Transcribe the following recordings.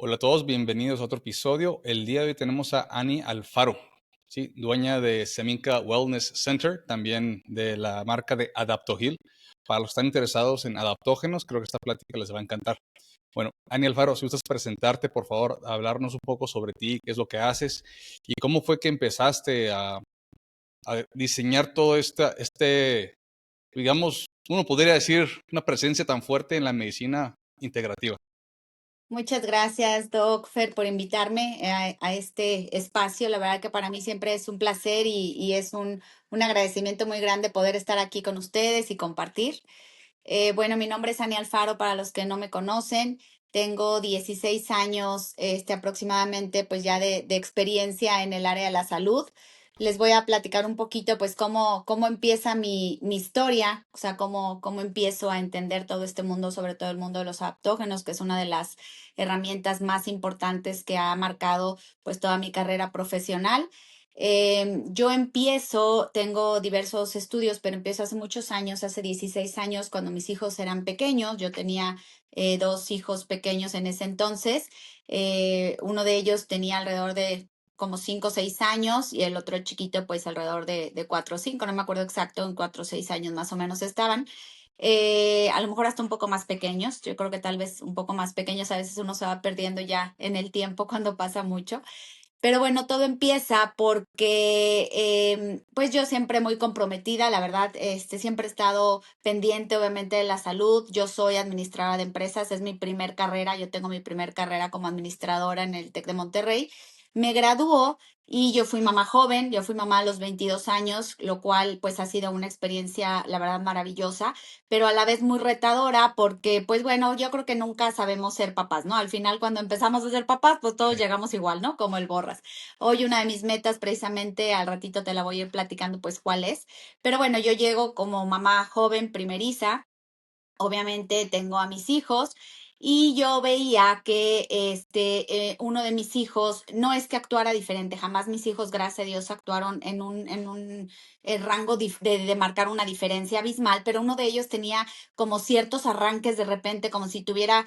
Hola a todos, bienvenidos a otro episodio. El día de hoy tenemos a Annie Alfaro, ¿sí? Dueña de Seminca Wellness Center, también de la marca de AdaptoHeal. Para los que están interesados en adaptógenos, creo que esta plática les va a encantar. Bueno, Annie Alfaro, si gustas presentarte, por favor, hablarnos un poco sobre ti, qué es lo que haces y cómo fue que empezaste a diseñar todo digamos, uno podría decir, una presencia tan fuerte en la medicina integrativa. Muchas gracias, Doc Fer, por invitarme a este espacio. La verdad que para mí siempre es un placer y es un agradecimiento muy grande poder estar aquí con ustedes y compartir. Bueno, mi nombre es Ani Alfaro, para los que no me conocen. Tengo 16 años aproximadamente pues ya de experiencia en el área de la salud. Les voy a platicar un poquito pues cómo empieza mi historia, o sea, cómo empiezo a entender todo este mundo, sobre todo el mundo de los adaptógenos, que es una de las herramientas más importantes que ha marcado pues toda mi carrera profesional. Yo tengo diversos estudios, pero empiezo hace muchos años, hace 16 años, cuando mis hijos eran pequeños. Yo tenía dos hijos pequeños en ese entonces. Uno de ellos tenía alrededor de como 5 o 6 años y el otro chiquito pues alrededor de 4 o 5, no me acuerdo exacto, en 4 o 6 años más o menos estaban. A lo mejor hasta un poco más pequeños, yo creo que tal vez un poco más pequeños, a veces uno se va perdiendo ya en el tiempo cuando pasa mucho. Pero bueno, todo empieza porque pues yo siempre muy comprometida, la verdad, siempre he estado pendiente obviamente de la salud. Yo soy administradora de empresas, es mi primer carrera, yo tengo mi primer carrera como administradora en el TEC de Monterrey. Me graduó y yo fui mamá joven, yo fui mamá a los 22 años, lo cual pues ha sido una experiencia, la verdad, maravillosa, pero a la vez muy retadora porque, pues bueno, yo creo que nunca sabemos ser papás, ¿no? Al final, cuando empezamos a ser papás, pues todos llegamos igual, ¿no? Como el borras. Hoy una de mis metas, precisamente, al ratito te la voy a ir platicando, pues cuál es. Pero bueno, yo llego como mamá joven primeriza. Obviamente tengo a mis hijos y yo veía que uno de mis hijos no es que actuara diferente, jamás mis hijos, gracias a Dios, actuaron en un rango de marcar una diferencia abismal, pero uno de ellos tenía como ciertos arranques de repente, como si tuviera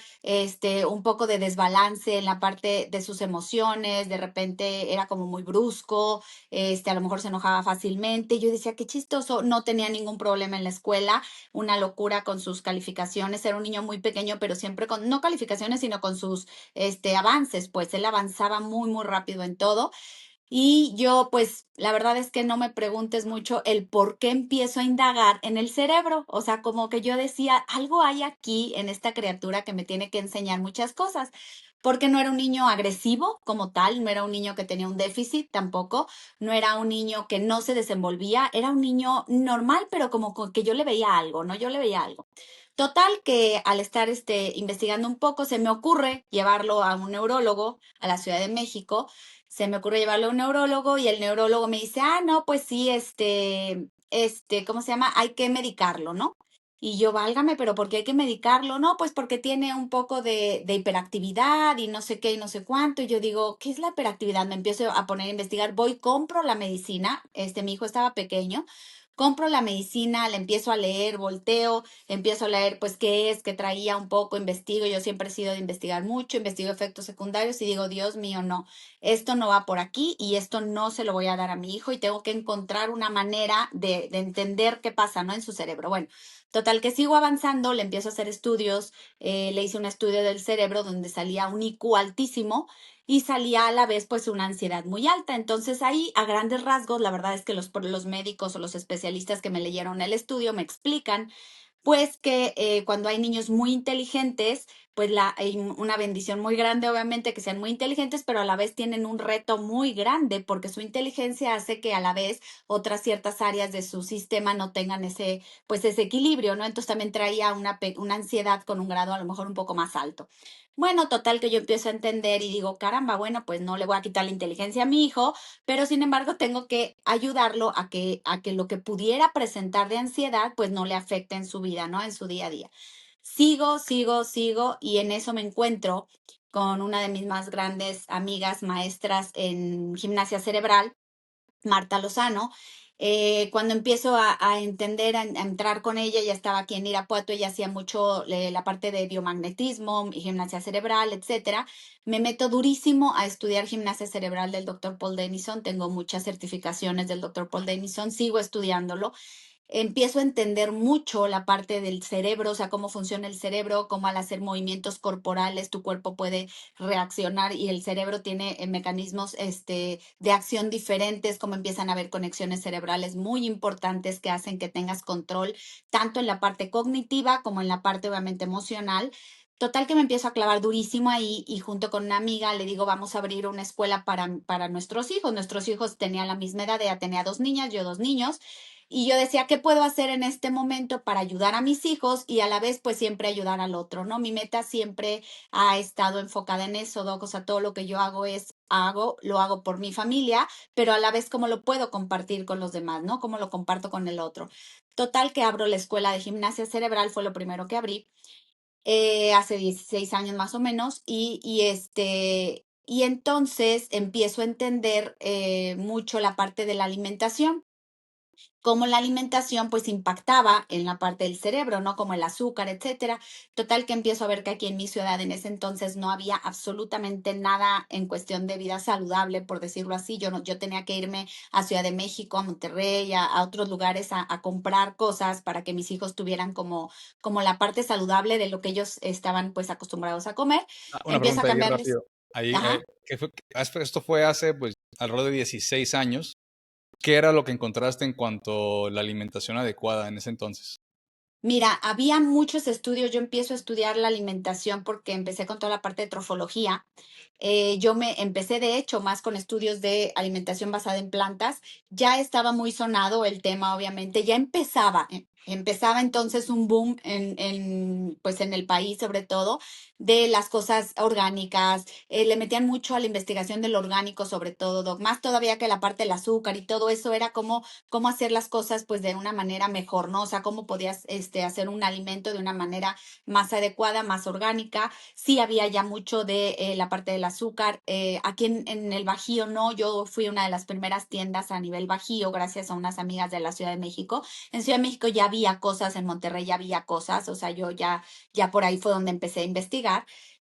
un poco de desbalance en la parte de sus emociones, de repente era como muy brusco, a lo mejor se enojaba fácilmente. Yo decía, qué chistoso, no tenía ningún problema en la escuela, una locura con sus calificaciones. Era un niño muy pequeño, pero siempre con, no calificaciones, sino con sus avances, pues él avanzaba muy, muy rápido en todo. Y yo, pues, la verdad es que no me preguntes mucho el por qué empiezo a indagar en el cerebro. O sea, como que yo decía, algo hay aquí en esta criatura que me tiene que enseñar muchas cosas. Porque no era un niño agresivo como tal, no era un niño que tenía un déficit tampoco, no era un niño que no se desenvolvía, era un niño normal, pero como que yo le veía algo, ¿no? Yo le veía algo. Total que al estar investigando un poco, se me ocurre llevarlo a un neurólogo a la Ciudad de México. Se me ocurre llevarlo a un neurólogo y el neurólogo me dice, ah, no, pues sí, ¿cómo se llama? Hay que medicarlo, ¿no? Y yo, válgame, pero ¿por qué hay que medicarlo? No, pues porque tiene un poco de hiperactividad y no sé qué y no sé cuánto. Y yo digo, ¿qué es la hiperactividad? Me empiezo a poner a investigar, voy, compro la medicina. Mi hijo estaba pequeño. Compro la medicina, la empiezo a leer, volteo, empiezo a leer pues qué es, qué traía un poco, investigo. Yo siempre he sido de investigar mucho, investigo efectos secundarios y digo, Dios mío, no, esto no va por aquí y esto no se lo voy a dar a mi hijo y tengo que encontrar una manera de entender qué pasa, ¿no? En su cerebro. Bueno, total que sigo avanzando, le empiezo a hacer estudios, le hice un estudio del cerebro donde salía un IQ altísimo y salía a la vez pues una ansiedad muy alta. Entonces ahí a grandes rasgos, la verdad es que los médicos o los especialistas que me leyeron el estudio me explican pues que cuando hay niños muy inteligentes, pues hay una bendición muy grande, obviamente, que sean muy inteligentes, pero a la vez tienen un reto muy grande, porque su inteligencia hace que a la vez otras ciertas áreas de su sistema no tengan pues ese equilibrio, ¿no? Entonces también traía una ansiedad con un grado a lo mejor un poco más alto. Bueno, total que yo empiezo a entender y digo, caramba, bueno, pues no le voy a quitar la inteligencia a mi hijo, pero sin embargo tengo que ayudarlo a que lo que pudiera presentar de ansiedad, pues no le afecte en su vida, ¿no? En su día a día. Sigo y en eso me encuentro con una de mis más grandes amigas maestras en gimnasia cerebral, Marta Lozano. Cuando empiezo a entender, a entrar con ella, ya estaba aquí en Irapuato, ella hacía mucho la parte de biomagnetismo, gimnasia cerebral, etcétera. Me meto durísimo a estudiar gimnasia cerebral del doctor Paul Denison, tengo muchas certificaciones del doctor Paul Denison, sigo estudiándolo. Empiezo a entender mucho la parte del cerebro, o sea, cómo funciona el cerebro, cómo al hacer movimientos corporales tu cuerpo puede reaccionar y el cerebro tiene mecanismos de acción diferentes, cómo empiezan a haber conexiones cerebrales muy importantes que hacen que tengas control tanto en la parte cognitiva como en la parte obviamente emocional. Total que me empiezo a clavar durísimo ahí y junto con una amiga le digo, vamos a abrir una escuela para nuestros hijos. Nuestros hijos tenían la misma edad, ella tenía 2 niñas, yo 2 niños. Y yo decía, ¿qué puedo hacer en este momento para ayudar a mis hijos y a la vez pues siempre ayudar al otro, ¿no? Mi meta siempre ha estado enfocada en eso, Doc, o sea, todo lo que yo lo hago por mi familia, pero a la vez cómo lo puedo compartir con los demás, ¿no? Cómo lo comparto con el otro. Total que abro la escuela de gimnasia cerebral, fue lo primero que abrí, hace 16 años más o menos, y entonces empiezo a entender mucho la parte de la alimentación cómo la alimentación pues impactaba en la parte del cerebro, ¿no? Como el azúcar, etcétera. Total que empiezo a ver que aquí en mi ciudad en ese entonces no había absolutamente nada en cuestión de vida saludable, por decirlo así. Yo, no, yo tenía que irme a Ciudad de México, a Monterrey, a otros lugares a comprar cosas para que mis hijos tuvieran como la parte saludable de lo que ellos estaban pues acostumbrados a comer. Una Empiezo a pregunta ahí cambiarles. rápido. Ahí, Ajá. esto fue hace pues alrededor de 16 años. ¿Qué era lo que encontraste en cuanto a la alimentación adecuada en ese entonces? Mira, había muchos estudios, yo empiezo a estudiar la alimentación porque empecé con toda la parte de trofología. Yo me empecé, de hecho, más con estudios de alimentación basada en plantas. Ya estaba muy sonado el tema, obviamente, ya empezaba entonces un boom pues en el país, sobre todo, de las cosas orgánicas. Le metían mucho a la investigación del orgánico, sobre todo, Doc, más todavía que la parte del azúcar y todo eso era como cómo hacer las cosas pues de una manera mejor, ¿no? O sea, cómo podías hacer un alimento de una manera más adecuada, más orgánica. Sí había ya mucho de la parte del azúcar. Aquí en el Bajío, no, yo fui una de las primeras tiendas a nivel Bajío gracias a unas amigas de la Ciudad de México. En Ciudad de México ya había cosas, en Monterrey ya había cosas, o sea, yo ya por ahí fue donde empecé a investigar.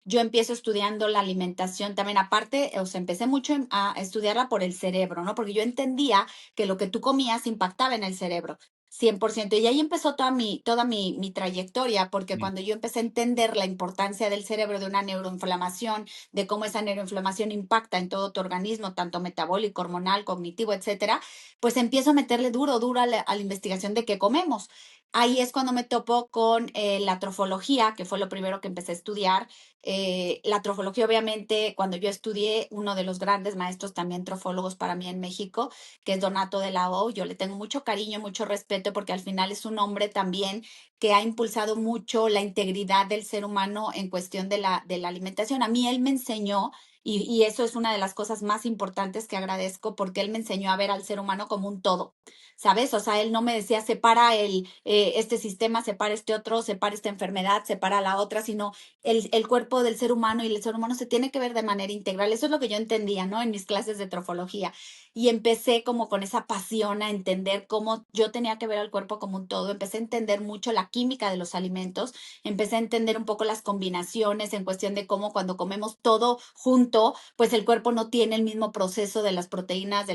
Yo empiezo estudiando la alimentación también, aparte, o sea, empecé mucho a estudiarla por el cerebro, ¿no? Porque yo entendía que lo que tú comías impactaba en el cerebro. 100%. Y ahí empezó toda mi trayectoria, porque Mm. cuando yo empecé a entender la importancia del cerebro, de una neuroinflamación, de cómo esa neuroinflamación impacta en todo tu organismo, tanto metabólico, hormonal, cognitivo, etcétera, pues empiezo a meterle duro a la investigación de qué comemos. Ahí es cuando me topo con la trofología, que fue lo primero que empecé a estudiar. La trofología, obviamente, cuando yo estudié, uno de los grandes maestros también trofólogos para mí en México, que es Donato de la O. Yo le tengo mucho cariño, mucho respeto, porque al final es un hombre también que ha impulsado mucho la integridad del ser humano en cuestión de la alimentación. A mí él me enseñó, y eso es una de las cosas más importantes que agradezco, porque él me enseñó a ver al ser humano como un todo, ¿sabes? O sea, él no me decía, separa este sistema, separa este otro, separa esta enfermedad, separa la otra, sino el cuerpo del ser humano y el ser humano se tiene que ver de manera integral. Eso es lo que yo entendía, ¿no? En mis clases de trofología y empecé como con esa pasión a entender cómo yo tenía que ver al cuerpo como un todo. Empecé a entender mucho la química de los alimentos, empecé a entender un poco las combinaciones en cuestión de cómo cuando comemos todo junto, pues el cuerpo no tiene el mismo proceso de las proteínas, de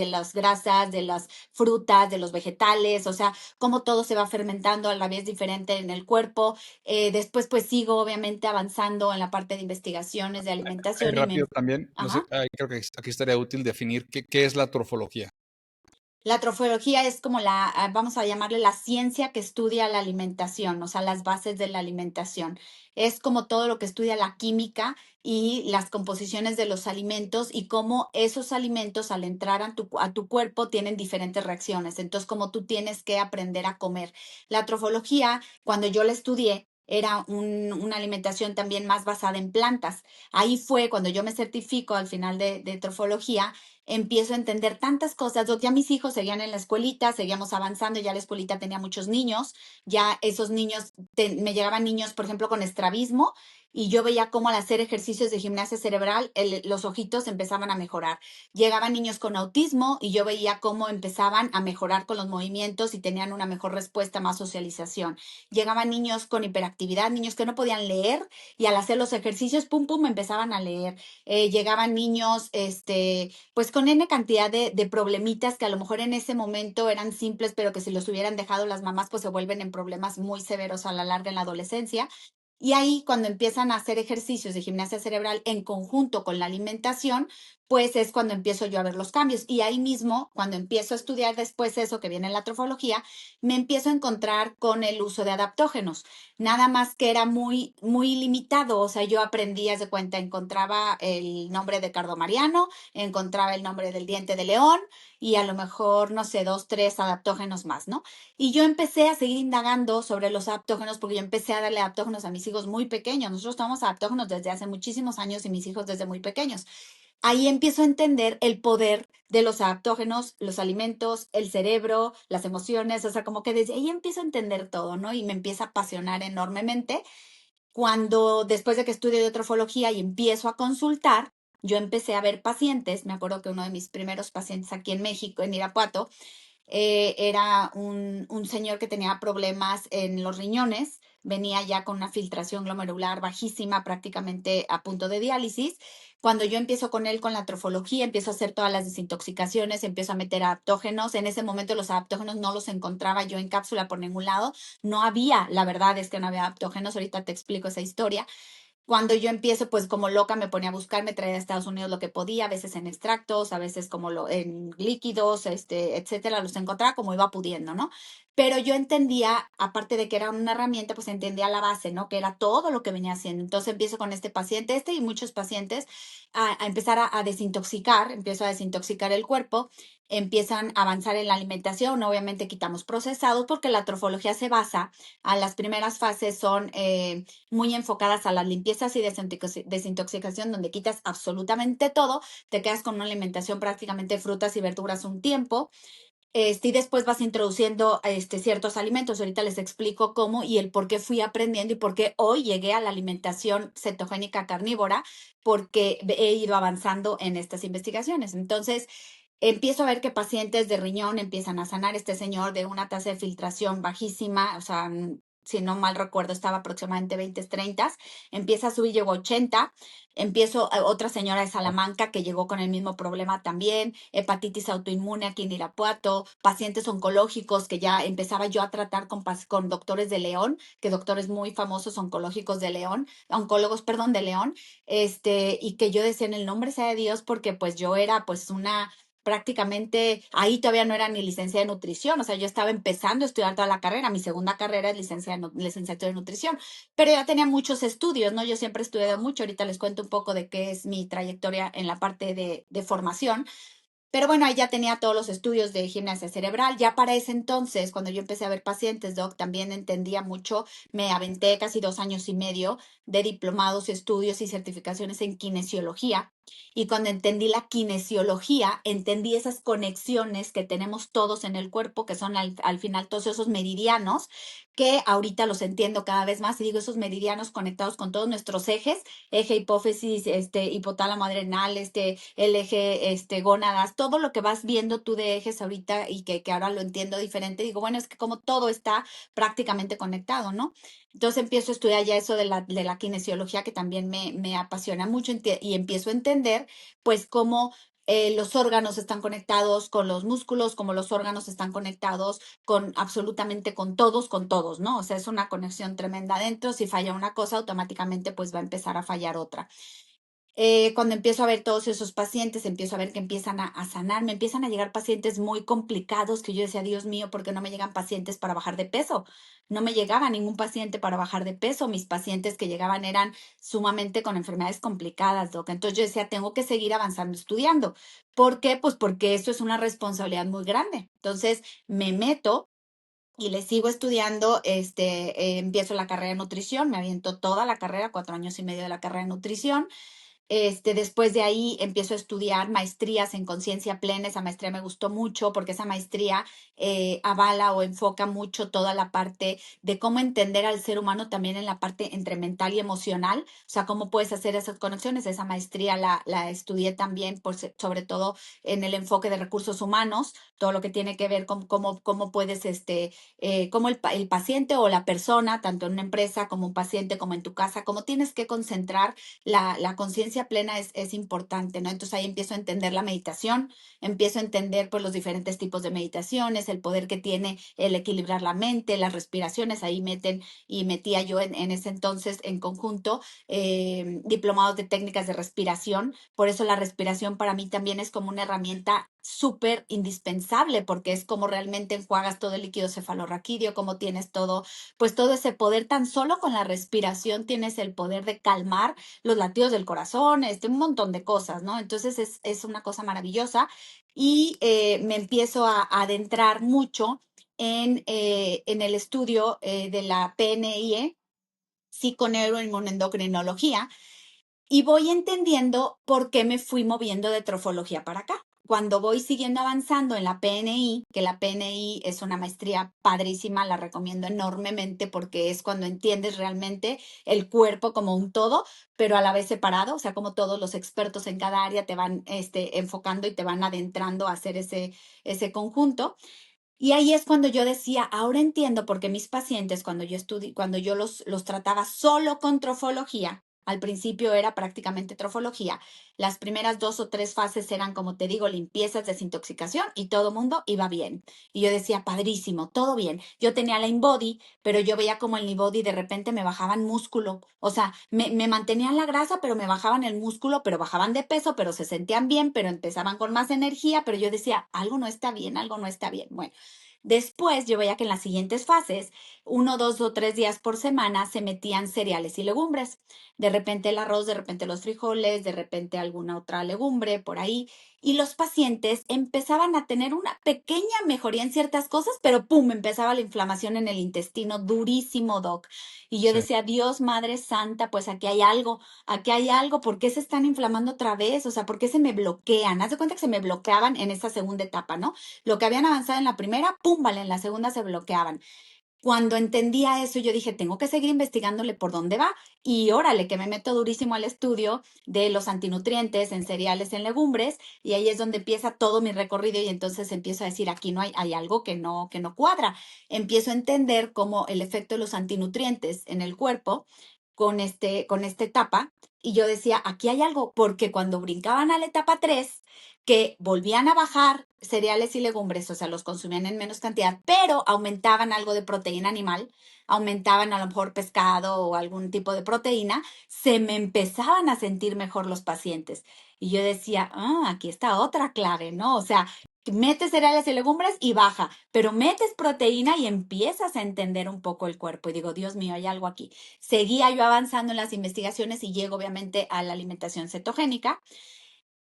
las grasas, de las frutas, de los vegetales, o sea, cómo todo se va fermentando a la vez diferente en el cuerpo. Después pues sigo obviamente avanzando en la parte de investigaciones de Ahí alimentación y rápido también, no sé, Ajá. creo que aquí estaría útil definir qué es la trofología. La trofología es como vamos a llamarle la ciencia que estudia la alimentación, o sea, las bases de la alimentación. Es como todo lo que estudia la química y las composiciones de los alimentos y cómo esos alimentos al entrar a tu cuerpo tienen diferentes reacciones. Entonces, cómo tú tienes que aprender a comer. La trofología, cuando yo la estudié, era una alimentación también más basada en plantas. Ahí fue cuando yo me certifico al final de trofología, empiezo a entender tantas cosas. Ya mis hijos seguían en la escuelita, seguíamos avanzando, ya la escuelita tenía muchos niños, ya esos niños, me llegaban niños, por ejemplo, con estrabismo, y yo veía cómo al hacer ejercicios de gimnasia cerebral los ojitos empezaban a mejorar. Llegaban niños con autismo y yo veía cómo empezaban a mejorar con los movimientos y tenían una mejor respuesta, más socialización. Llegaban niños con hiperactividad, niños que no podían leer y al hacer los ejercicios, pum, pum, empezaban a leer. Llegaban niños, pues con N cantidad de problemitas que a lo mejor en ese momento eran simples, pero que si los hubieran dejado las mamás, pues se vuelven en problemas muy severos a la larga en la adolescencia. Y ahí cuando empiezan a hacer ejercicios de gimnasia cerebral en conjunto con la alimentación, pues es cuando empiezo yo a ver los cambios. Y ahí mismo, cuando empiezo a estudiar después eso que viene en la trofología, me empiezo a encontrar con el uso de adaptógenos. Nada más que era muy, muy limitado. O sea, yo aprendí, haz de cuenta, encontraba el nombre de cardomariano, encontraba el nombre del diente de león y a lo mejor, no sé, 2, 3 adaptógenos más, ¿no? Y yo empecé a seguir indagando sobre los adaptógenos porque yo empecé a darle adaptógenos a mis hijos muy pequeños. Nosotros tomamos adaptógenos desde hace muchísimos años y mis hijos desde muy pequeños. Ahí empiezo a entender el poder de los adaptógenos, los alimentos, el cerebro, las emociones, o sea, como que desde ahí empiezo a entender todo, ¿no? Y me empieza a apasionar enormemente. Cuando después de que estudio de trofología y empiezo a consultar, yo empecé a ver pacientes, me acuerdo que uno de mis primeros pacientes aquí en México, en Irapuato, era un señor que tenía problemas en los riñones, venía ya con una filtración glomerular bajísima, prácticamente a punto de diálisis. Cuando yo empiezo con él con la trofología, empiezo a hacer todas las desintoxicaciones, empiezo a meter adaptógenos. En ese momento los adaptógenos no los encontraba yo en cápsula por ningún lado. No había, la verdad es que no había adaptógenos. Ahorita te explico esa historia. Cuando yo empiezo, pues como loca me ponía a buscar, me traía de Estados Unidos lo que podía, a veces en extractos, a veces como en líquidos, etcétera, los encontraba como iba pudiendo, ¿no? Pero yo entendía, aparte de que era una herramienta, pues entendía la base, ¿no? Que era todo lo que venía haciendo. Entonces empiezo con este paciente, y muchos pacientes, a empezar a desintoxicar, empiezo a desintoxicar el cuerpo, empiezan a avanzar en la alimentación, obviamente quitamos procesados porque la trofología se basa, a las primeras fases son muy enfocadas a las limpiezas y desintoxicación, donde quitas absolutamente todo, te quedas con una alimentación prácticamente de frutas y verduras un tiempo, y después vas introduciendo ciertos alimentos. Ahorita les explico cómo y el por qué fui aprendiendo y por qué hoy llegué a la alimentación cetogénica carnívora, porque he ido avanzando en estas investigaciones. Entonces, empiezo a ver que pacientes de riñón empiezan a sanar. Este señor de una tasa de filtración bajísima, o sea, si no mal recuerdo, estaba aproximadamente 20, 30, empieza a subir, llegó a 80. Empiezo, otra señora de Salamanca que llegó con el mismo problema también, hepatitis autoinmune aquí en Irapuato, pacientes oncológicos que ya empezaba yo a tratar con doctores de León, que doctores muy famosos oncológicos de León, oncólogos, perdón, de León, y que yo decía en el nombre sea de Dios, porque pues yo era pues una prácticamente, ahí todavía no era ni licenciada de nutrición, o sea, yo estaba empezando a estudiar toda la carrera, mi segunda carrera es licenciatura de nutrición, pero ya tenía muchos estudios, ¿no? Yo siempre he estudiado mucho, ahorita les cuento un poco de qué es mi trayectoria en la parte de formación, pero bueno, ahí ya tenía todos los estudios de gimnasia cerebral. Ya para ese entonces, cuando yo empecé a ver pacientes, Doc, también entendía mucho. Me aventé casi 2 años y medio de diplomados, estudios y certificaciones en kinesiología. Y cuando entendí la kinesiología, entendí esas conexiones que tenemos todos en el cuerpo, que son al final todos esos meridianos, que ahorita los entiendo cada vez más. Y digo, esos meridianos conectados con todos nuestros ejes, eje hipófisis, hipotálamo adrenal, el eje, gónadas, todo lo que vas viendo tú de ejes ahorita y que ahora lo entiendo diferente, digo, bueno, es que como todo está prácticamente conectado, ¿no? Entonces empiezo a estudiar ya eso de la kinesiología, que también me apasiona mucho y empiezo a entender, pues, cómo los órganos están conectados con los músculos, como los órganos están conectados con absolutamente con todos, ¿no? O sea, es una conexión tremenda adentro. Si falla una cosa, automáticamente pues va a empezar a fallar otra. Cuando empiezo a ver todos esos pacientes, empiezo a ver que empiezan a sanar, me empiezan a llegar pacientes muy complicados que yo decía, Dios mío, ¿por qué no me llegan pacientes para bajar de peso? No me llegaba ningún paciente para bajar de peso. Mis pacientes que llegaban eran sumamente con enfermedades complicadas, Doc. Entonces yo decía, tengo que seguir avanzando estudiando. ¿Por qué? Pues porque eso es una responsabilidad muy grande. Entonces me meto y le sigo estudiando, empiezo la carrera de nutrición, me aviento toda la carrera, 4 años y medio de la carrera de nutrición. Después de ahí empiezo a estudiar maestrías en conciencia plena. Esa maestría me gustó mucho porque esa maestría avala o enfoca mucho toda la parte de cómo entender al ser humano también en la parte entre mental y emocional. O sea, cómo puedes hacer esas conexiones. Esa maestría la estudié también, sobre todo en el enfoque de recursos humanos, todo lo que tiene que ver con cómo puedes, cómo el paciente o la persona, tanto en una empresa como un paciente, como en tu casa, cómo tienes que concentrar la conciencia plena es importante, ¿no? Entonces ahí empiezo a entender la meditación, empiezo a entender pues los diferentes tipos de meditaciones, el poder que tiene el equilibrar la mente, las respiraciones, ahí meten y metía yo en ese entonces en conjunto diplomados de técnicas de respiración, por eso la respiración para mí también es como una herramienta súper indispensable porque es como realmente enjuagas todo el líquido cefalorraquídeo, como tienes todo, pues todo ese poder tan solo con la respiración tienes el poder de calmar los latidos del corazón, un montón de cosas, ¿no? Entonces es una cosa maravillosa y me empiezo a adentrar mucho en el estudio de la PNIE, psiconeuroinmunendocrinología, y voy entendiendo por qué me fui moviendo de trofología para acá. Cuando voy siguiendo avanzando en la PNI, que la PNI es una maestría padrísima, la recomiendo enormemente porque es cuando entiendes realmente el cuerpo como un todo, pero a la vez separado, o sea, como todos los expertos en cada área te van enfocando y te van adentrando a hacer ese conjunto. Y ahí es cuando yo decía, ahora entiendo por qué mis pacientes, cuando yo los trataba solo con trofología, al principio era prácticamente trofología, las primeras 2 o 3 fases eran, como te digo, limpiezas, desintoxicación y todo mundo iba bien. Y yo decía, padrísimo, todo bien. Yo tenía la InBody, pero yo veía como el InBody de repente me bajaban músculo. O sea, me mantenían la grasa, pero me bajaban el músculo, pero bajaban de peso, pero se sentían bien, pero empezaban con más energía, pero yo decía, algo no está bien, algo no está bien. Bueno. Después yo veía que en las siguientes fases, 1, 2 o 3 días por semana se metían cereales y legumbres. De repente el arroz, de repente los frijoles, de repente alguna otra legumbre por ahí. Y los pacientes empezaban a tener una pequeña mejoría en ciertas cosas, pero ¡pum! Empezaba la inflamación en el intestino durísimo, doc. Y yo Sí. decía, Dios, Madre Santa, pues aquí hay algo, ¿por qué se están inflamando otra vez? O sea, ¿por qué se me bloquean? Haz de cuenta que se me bloqueaban en esa segunda etapa, ¿no? Lo que habían avanzado en la primera, pum, vale, en la segunda se bloqueaban. Cuando entendía eso, yo dije, tengo que seguir investigándole por dónde va. Y órale, que me meto durísimo al estudio de los antinutrientes en cereales, en legumbres, y ahí es donde empieza todo mi recorrido y entonces empiezo a decir, aquí no hay algo que no cuadra. Empiezo a entender cómo el efecto de los antinutrientes en el cuerpo con esta etapa, y yo decía, aquí hay algo, porque cuando brincaban a la etapa 3 que volvían a bajar cereales y legumbres, o sea, los consumían en menos cantidad, pero aumentaban algo de proteína animal, aumentaban a lo mejor pescado o algún tipo de proteína, se me empezaban a sentir mejor los pacientes. Y yo decía, aquí está otra clave, ¿no? O sea, metes cereales y legumbres y baja, pero metes proteína y empiezas a entender un poco el cuerpo. Y digo, Dios mío, hay algo aquí. Seguía yo avanzando en las investigaciones y llego obviamente a la alimentación cetogénica.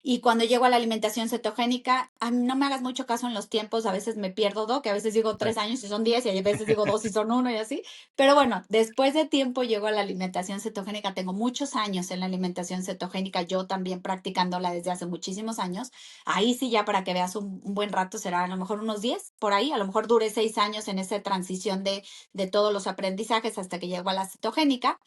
Y cuando llego a la alimentación cetogénica, no me hagas mucho caso en los tiempos, a veces me pierdo, que a veces digo Sí. 3 años y son 10 y a veces digo 2 y son 1 y así. Pero bueno, después de tiempo llego a la alimentación cetogénica, tengo muchos años en la alimentación cetogénica, yo también practicándola desde hace muchísimos años. Ahí sí ya para que veas un buen rato, será a lo mejor unos 10 por ahí, a lo mejor duré 6 años en esa transición de todos los aprendizajes hasta que llego a la cetogénica.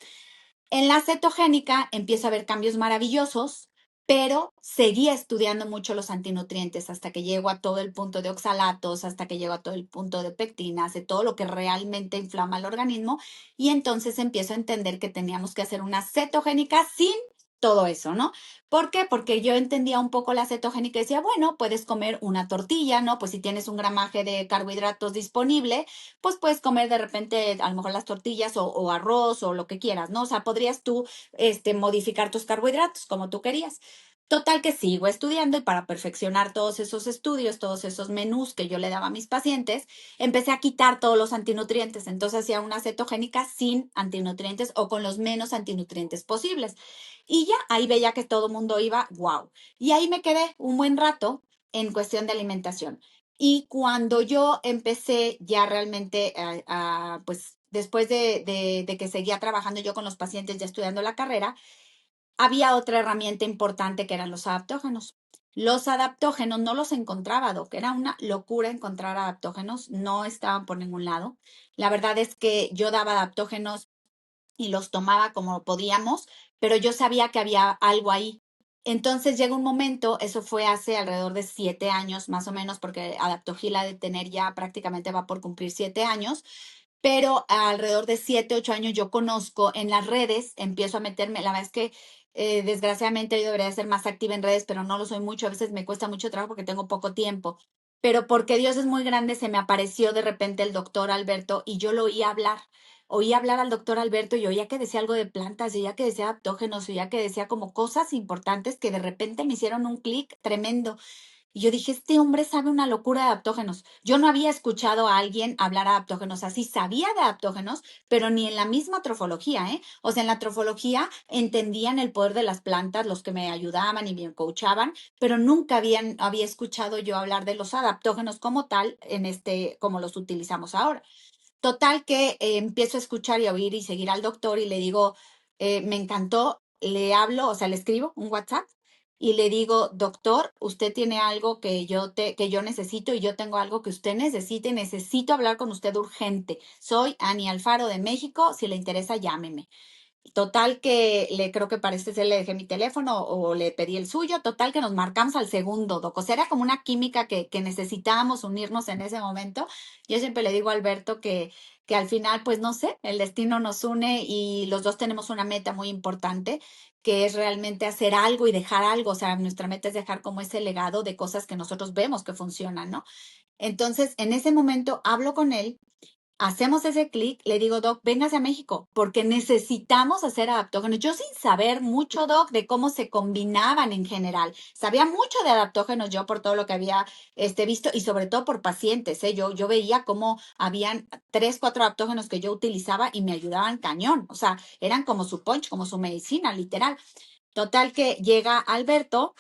En la cetogénica empiezo a ver cambios maravillosos, pero seguía estudiando mucho los antinutrientes hasta que llego a todo el punto de oxalatos, hasta que llego a todo el punto de pectinas, de todo lo que realmente inflama el organismo. Y entonces empiezo a entender que teníamos que hacer una cetogénica sin todo eso, ¿no? ¿Por qué? Porque yo entendía un poco la cetogénica y decía, bueno, puedes comer una tortilla, ¿no? Pues si tienes un gramaje de carbohidratos disponible, pues puedes comer de repente a lo mejor las tortillas o arroz o lo que quieras, ¿no? O sea, podrías tú modificar tus carbohidratos como tú querías. Total que sigo estudiando y para perfeccionar todos esos estudios, todos esos menús que yo le daba a mis pacientes, empecé a quitar todos los antinutrientes. Entonces hacía una cetogénica sin antinutrientes o con los menos antinutrientes posibles. Y ya ahí veía que todo el mundo iba, wow. Y ahí me quedé un buen rato en cuestión de alimentación. Y cuando yo empecé ya realmente, pues después de que seguía trabajando yo con los pacientes, ya estudiando la carrera, había otra herramienta importante que eran los adaptógenos. Los adaptógenos no los encontraba, Doc. Era una locura encontrar adaptógenos. No estaban por ningún lado. La verdad es que yo daba adaptógenos y los tomaba como podíamos, pero yo sabía que había algo ahí. Entonces llega un momento, eso fue hace alrededor de 7 años más o menos, porque Adaptogil ha de tener ya prácticamente va por cumplir 7 años, pero alrededor de 7, 8 años yo conozco en las redes, empiezo a meterme, la verdad es que desgraciadamente yo debería ser más activa en redes, pero no lo soy mucho, a veces me cuesta mucho trabajo porque tengo poco tiempo, pero porque Dios es muy grande, se me apareció de repente el doctor Alberto y yo lo oí hablar al doctor Alberto y oía que decía algo de plantas, y oía que decía adaptógenos, y oía que decía como cosas importantes que de repente me hicieron un clic tremendo. Y yo dije, este hombre sabe una locura de adaptógenos. Yo no había escuchado a alguien hablar de adaptógenos así, sabía de adaptógenos, pero ni en la misma trofología, ¿eh? O sea, en la trofología entendían el poder de las plantas, los que me ayudaban y me coachaban, pero nunca había escuchado yo hablar de los adaptógenos como tal, como los utilizamos ahora. Total que empiezo a escuchar y a oír y seguir al doctor y le digo, me encantó, le hablo, o sea, le escribo un WhatsApp y le digo, doctor, usted tiene algo que yo necesito y yo tengo algo que usted necesite, necesito hablar con usted urgente. Soy Ani Alfaro de México, si le interesa, llámeme. Total que creo que parece ser le dejé mi teléfono o le pedí el suyo, total que nos marcamos al segundo, Doc. O sea, era como una química que necesitábamos unirnos en ese momento. Yo siempre le digo a Alberto que al final, pues no sé, el destino nos une y los dos tenemos una meta muy importante, que es realmente hacer algo y dejar algo. O sea, nuestra meta es dejar como ese legado de cosas que nosotros vemos que funcionan, ¿no? Entonces, en ese momento hablo con él. Hacemos ese clic, le digo, Doc, véngase a México, porque necesitamos hacer adaptógenos. Yo sin saber mucho, Doc, de cómo se combinaban en general. Sabía mucho de adaptógenos yo por todo lo que había visto y sobre todo por pacientes. ¿Eh? Yo veía cómo habían 3, 4 adaptógenos que yo utilizaba y me ayudaban cañón. O sea, eran como su punch, como su medicina, literal. Total que llega Alberto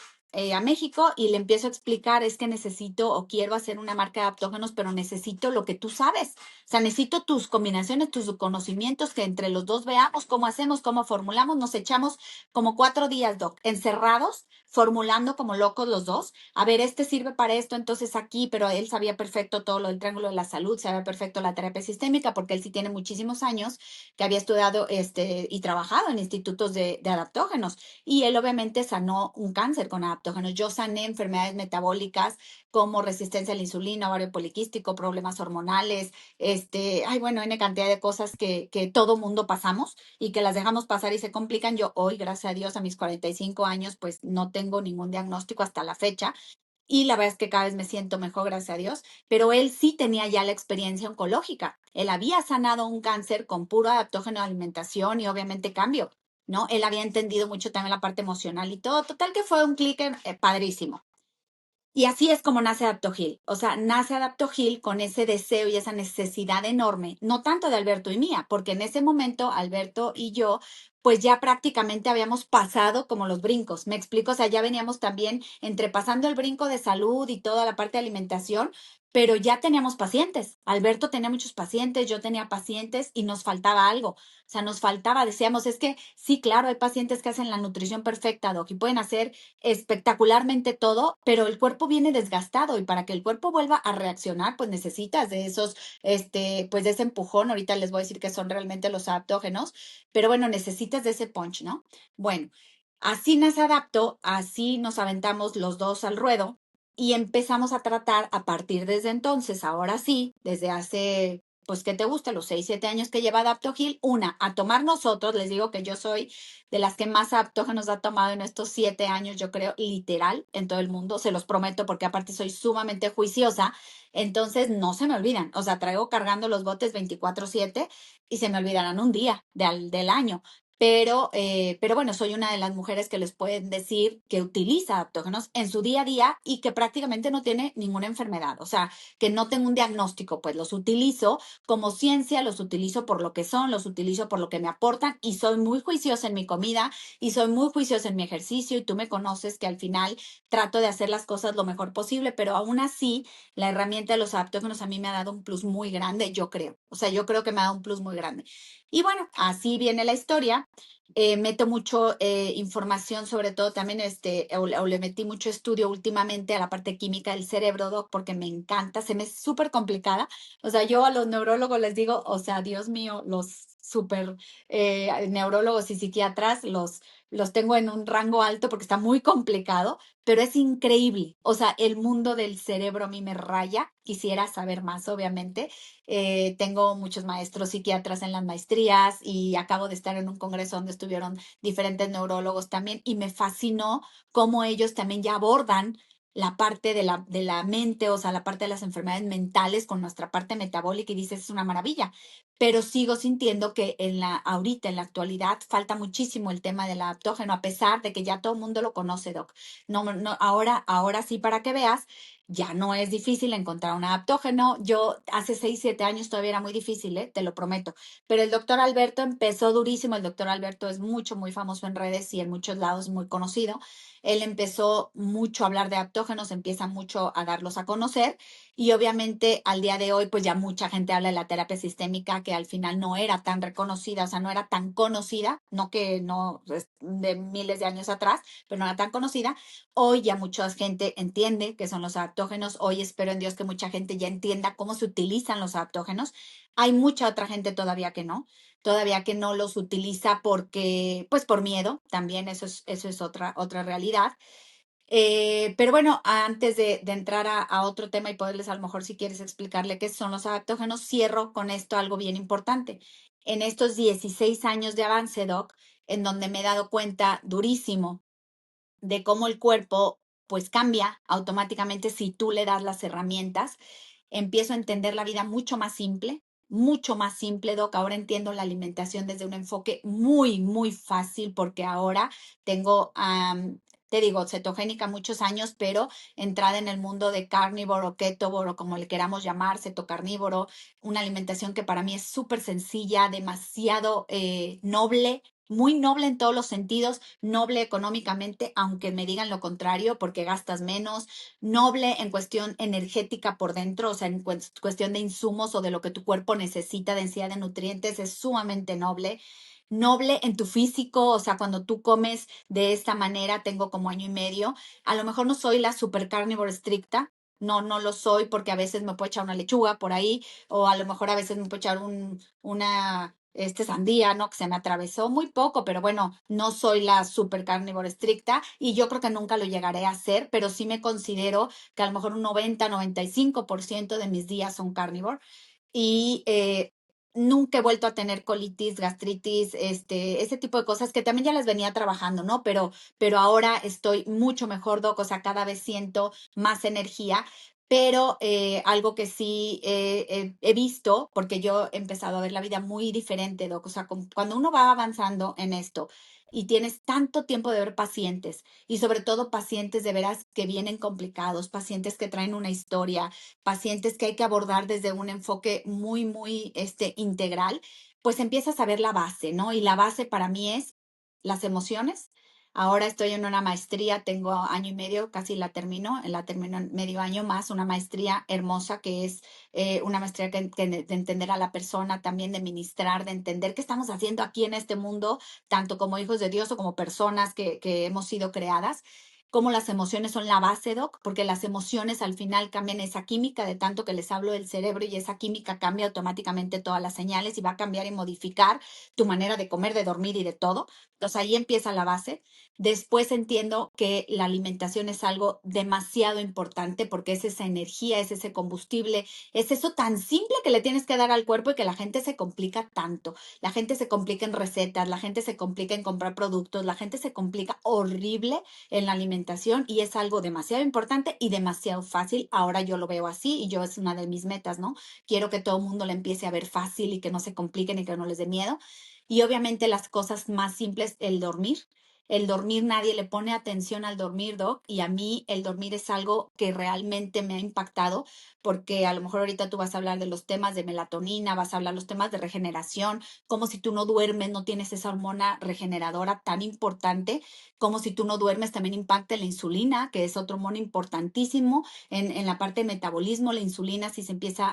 a México y le empiezo a explicar, es que necesito o quiero hacer una marca de adaptógenos, pero necesito lo que tú sabes. O sea, necesito tus combinaciones, tus conocimientos, que entre los dos veamos cómo hacemos, cómo formulamos. Nos echamos como 4 días, Doc, encerrados, formulando como locos los dos. A ver, este sirve para esto, entonces aquí, pero él sabía perfecto todo lo del triángulo de la salud, sabía perfecto la terapia sistémica, porque él sí tiene muchísimos años que había estudiado y trabajado en institutos de adaptógenos. Y él obviamente sanó un cáncer con adaptógenos. Yo sané enfermedades metabólicas como resistencia a la insulina, ovario poliquístico, problemas hormonales, bueno, N cantidad de cosas que todo mundo pasamos y que las dejamos pasar y se complican. Yo hoy, gracias a Dios, a mis 45 años, pues no tengo ningún diagnóstico hasta la fecha. Y la verdad es que cada vez me siento mejor, gracias a Dios, pero él sí tenía ya la experiencia oncológica. Él había sanado un cáncer con puro adaptógeno de alimentación y obviamente cambio, ¿no? Él había entendido mucho también la parte emocional y todo. Total que fue un clic padrísimo. Y así es como nace Adaptogil. O sea, nace Adaptogil con ese deseo y esa necesidad enorme, no tanto de Alberto y mía, porque en ese momento Alberto y yo, pues ya prácticamente habíamos pasado como los brincos. Me explico, o sea, ya veníamos también entre pasando el brinco de salud y toda la parte de alimentación, pero ya teníamos pacientes. Alberto tenía muchos pacientes, yo tenía pacientes y nos faltaba algo. O sea, nos faltaba, decíamos, es que sí, claro, hay pacientes que hacen la nutrición perfecta, Doc, y pueden hacer espectacularmente todo, pero el cuerpo viene desgastado y para que el cuerpo vuelva a reaccionar, pues necesitas de esos, pues de ese empujón. Ahorita les voy a decir que son realmente los adaptógenos, pero bueno, necesitas de ese punch, ¿no? Bueno, así nos adaptó, así nos aventamos los dos al ruedo y empezamos a tratar a partir desde entonces, ahora sí, desde hace, pues, ¿qué te gusta? Los 6, 7 años que lleva Adaptogil, a tomar nosotros, les digo que yo soy de las que más adaptógenos ha tomado en estos 7 años, yo creo, literal, en todo el mundo, se los prometo, porque aparte soy sumamente juiciosa, entonces no se me olvidan, o sea, traigo cargando los botes 24/7 y se me olvidarán un día del año. Pero bueno, soy una de las mujeres que les pueden decir que utiliza adaptógenos en su día a día y que prácticamente no tiene ninguna enfermedad. O sea, que no tengo un diagnóstico, pues los utilizo como ciencia, los utilizo por lo que son, los utilizo por lo que me aportan y soy muy juiciosa en mi comida y soy muy juiciosa en mi ejercicio y tú me conoces que al final trato de hacer las cosas lo mejor posible, pero aún así la herramienta de los adaptógenos a mí me ha dado un plus muy grande, yo creo. O sea, yo creo que me ha dado un plus muy grande. Y bueno, así viene la historia. Meto mucho información, sobre todo también o le metí mucho estudio últimamente a la parte química del cerebro, Doc, porque me encanta, se me es súper complicada. O sea, yo a los neurólogos les digo, o sea, Dios mío, los súper neurólogos y psiquiatras los tengo en un rango alto porque está muy complicado, pero es increíble. O sea, el mundo del cerebro a mí me raya. Quisiera saber más, obviamente. Tengo muchos maestros psiquiatras en las maestrías y acabo de estar en un congreso donde estuvieron diferentes neurólogos también y me fascinó cómo ellos también ya abordan la parte de la mente, o sea, la parte de las enfermedades mentales con nuestra parte metabólica y dices, es una maravilla. Pero sigo sintiendo que ahorita, en la actualidad, falta muchísimo el tema del adaptógeno, a pesar de que ya todo el mundo lo conoce, Doc. No, no, ahora sí, para que veas, ya no es difícil encontrar un adaptógeno. Yo hace 6, 7 años todavía era muy difícil, te lo prometo. Pero el doctor Alberto empezó durísimo. El doctor Alberto es muy famoso en redes y en muchos lados muy conocido. Él empezó mucho a hablar de adaptógenos, empieza mucho a darlos a conocer y obviamente al día de hoy pues ya mucha gente habla de la terapia sistémica que al final no era tan reconocida, o sea, no era tan conocida, no que no de miles de años atrás, pero no era tan conocida. Hoy ya mucha gente entiende qué son los adaptógenos. Hoy espero en Dios que mucha gente ya entienda cómo se utilizan los adaptógenos. Hay mucha otra gente todavía que no los utiliza porque, pues por miedo, también eso es otra realidad. Pero bueno, antes de entrar a otro tema y poderles a lo mejor si quieres explicarle qué son los adaptógenos, cierro con esto algo bien importante. En estos 16 años de avance, Doc, en donde me he dado cuenta durísimo de cómo el cuerpo pues cambia automáticamente si tú le das las herramientas. Empiezo a entender la vida mucho más simple, Doc. Ahora entiendo la alimentación desde un enfoque muy fácil porque ahora tengo, te digo, cetogénica muchos años, pero entrada en el mundo de carnívoro, ketívoro, como le queramos llamar, cetocarnívoro, una alimentación que para mí es súper sencilla, demasiado noble, muy noble en todos los sentidos, noble económicamente, aunque me digan lo contrario, porque gastas menos, noble en cuestión energética por dentro, o sea, en cuestión de insumos o de lo que tu cuerpo necesita, densidad de nutrientes, es sumamente noble. Noble en tu físico, o sea, cuando tú comes de esta manera, tengo como año y medio, a lo mejor no soy la super carnívora estricta, no lo soy porque a veces me puedo echar una lechuga por ahí, o a lo mejor a veces me puedo echar una sandía, ¿no? Que se me atravesó muy poco, pero bueno, no soy la super carnívora estricta y yo creo que nunca lo llegaré a hacer, pero sí me considero que a lo mejor un 90-95% de mis días son carnívoro y nunca he vuelto a tener colitis, gastritis, ese tipo de cosas que también ya las venía trabajando, ¿no? Pero ahora estoy mucho mejor, Doc, o sea, cada vez siento más energía. Pero algo que sí he visto, porque yo he empezado a ver la vida muy diferente, Doc, o sea, cuando uno va avanzando en esto y tienes tanto tiempo de ver pacientes y sobre todo pacientes de veras que vienen complicados, pacientes que traen una historia, pacientes que hay que abordar desde un enfoque muy integral, pues empiezas a ver la base, ¿no? Y la base para mí es las emociones. Ahora estoy en una maestría, tengo año y medio, casi la termino en medio año más, una maestría hermosa que es una maestría de entender a la persona, también de ministrar, de entender qué estamos haciendo aquí en este mundo, tanto como hijos de Dios o como personas que hemos sido creadas, cómo las emociones son la base, Doc, porque las emociones al final cambian esa química de tanto que les hablo del cerebro y esa química cambia automáticamente todas las señales y va a cambiar y modificar tu manera de comer, de dormir y de todo. Entonces ahí empieza la base. Después entiendo que la alimentación es algo demasiado importante porque es esa energía, es ese combustible, es eso tan simple que le tienes que dar al cuerpo y que la gente se complica tanto. La gente se complica en recetas, la gente se complica en comprar productos, la gente se complica horrible en la alimentación y es algo demasiado importante y demasiado fácil. Ahora yo lo veo así y yo es una de mis metas, ¿no? Quiero que todo el mundo la empiece a ver fácil y que no se compliquen y que no les dé miedo. Y obviamente las cosas más simples, el dormir. El dormir, nadie le pone atención al dormir, Doc, y a mí el dormir es algo que realmente me ha impactado, porque a lo mejor ahorita tú vas a hablar de los temas de melatonina, vas a hablar los temas de regeneración, como si tú no duermes, no tienes esa hormona regeneradora tan importante, como si tú no duermes, también impacta la insulina, que es otro hormona importantísimo en la parte de metabolismo, la insulina si se empieza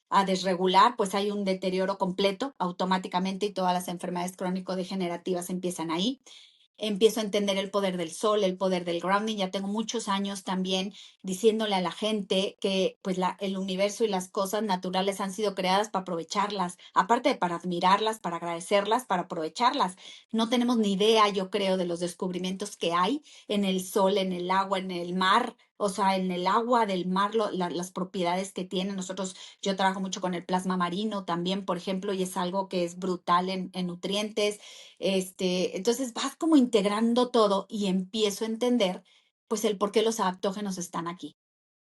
a desregular, pues hay un deterioro completo automáticamente y todas las enfermedades crónico-degenerativas empiezan ahí. Empiezo a entender el poder del sol, el poder del grounding. Ya tengo muchos años también diciéndole a la gente que pues el universo y las cosas naturales han sido creadas para aprovecharlas, aparte de para admirarlas, para agradecerlas, para aprovecharlas. No tenemos ni idea, yo creo, de los descubrimientos que hay en el sol, en el agua, en el mar. O sea, en el agua del mar, las propiedades que tiene. Yo trabajo mucho con el plasma marino también, por ejemplo, y es algo que es brutal en nutrientes. Entonces vas como integrando todo y empiezo a entender pues el por qué los adaptógenos están aquí,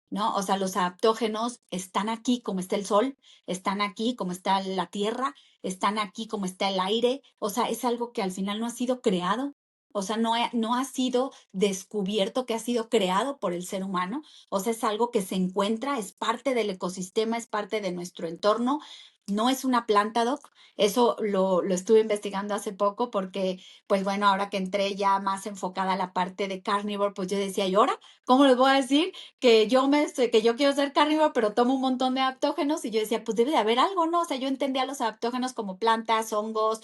¿no? O sea, los adaptógenos están aquí como está el sol, están aquí como está la tierra, están aquí como está el aire. O sea, es algo que al final no ha sido creado. O sea, no ha sido descubierto, que ha sido creado por el ser humano. O sea, es algo que se encuentra, es parte del ecosistema, es parte de nuestro entorno. No es una planta, Doc. Eso lo estuve investigando hace poco porque, pues bueno, ahora que entré ya más enfocada a la parte de carnívoro, pues yo decía, ¿y ahora cómo les voy a decir que yo quiero ser carnívoro, pero tomo un montón de adaptógenos? Y yo decía, pues debe de haber algo, ¿no? O sea, yo entendía los adaptógenos como plantas, hongos,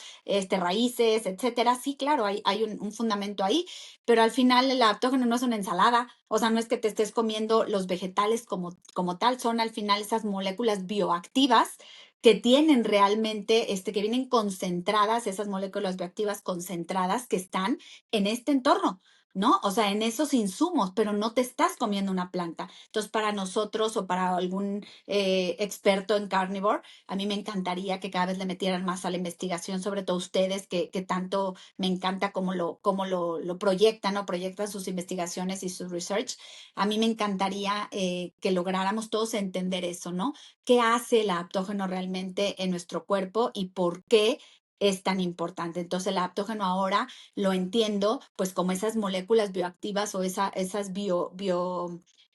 raíces, etcétera. Sí, claro, hay un fundamento ahí, pero al final el adaptógeno no es una ensalada. O sea, no es que te estés comiendo los vegetales como tal, son al final esas moléculas bioactivas que tienen realmente, que vienen concentradas, esas moléculas bioactivas concentradas que están en este entorno, ¿no? O sea, en esos insumos, pero no te estás comiendo una planta. Entonces, para nosotros o para algún experto en carnivore, a mí me encantaría que cada vez le metieran más a la investigación, sobre todo ustedes, que tanto me encanta cómo lo proyectan, ¿no? Proyectan sus investigaciones y su research. A mí me encantaría que lográramos todos entender eso, ¿no? ¿Qué hace el adaptógeno realmente en nuestro cuerpo y por qué es tan importante? Entonces, el adaptógeno ahora lo entiendo pues como esas moléculas bioactivas o esas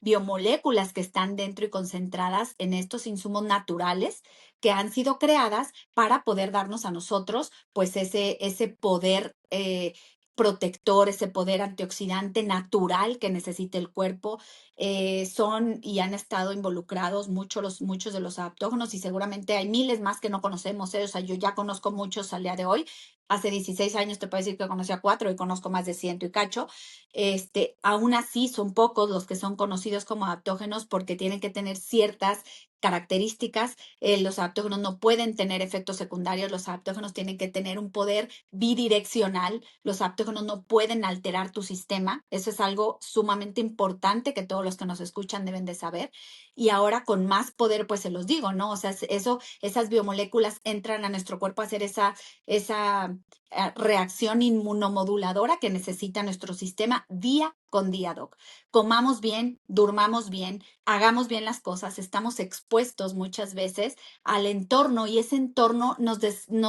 biomoléculas que están dentro y concentradas en estos insumos naturales que han sido creadas para poder darnos a nosotros pues ese poder protector, ese poder antioxidante natural que necesita el cuerpo. Son y han estado involucrados muchos de los adaptógenos y seguramente hay miles más que no conocemos, ¿eh? O sea, yo ya conozco muchos al día de hoy. Hace 16 años te puedo decir que conocía 4 y conozco más de 100 y cacho. Aún así son pocos los que son conocidos como adaptógenos porque tienen que tener ciertas características. Los adaptógenos no pueden tener efectos secundarios, los adaptógenos tienen que tener un poder bidireccional, los adaptógenos no pueden alterar tu sistema. Eso es algo sumamente importante que todos los que nos escuchan deben de saber. Y ahora con más poder, pues se los digo, ¿no? O sea, esas biomoléculas entran a nuestro cuerpo a hacer esa reacción inmunomoduladora que necesita nuestro sistema día con día, Doc. Comamos bien, durmamos bien, hagamos bien las cosas, estamos expuestos muchas veces al entorno y ese entorno nos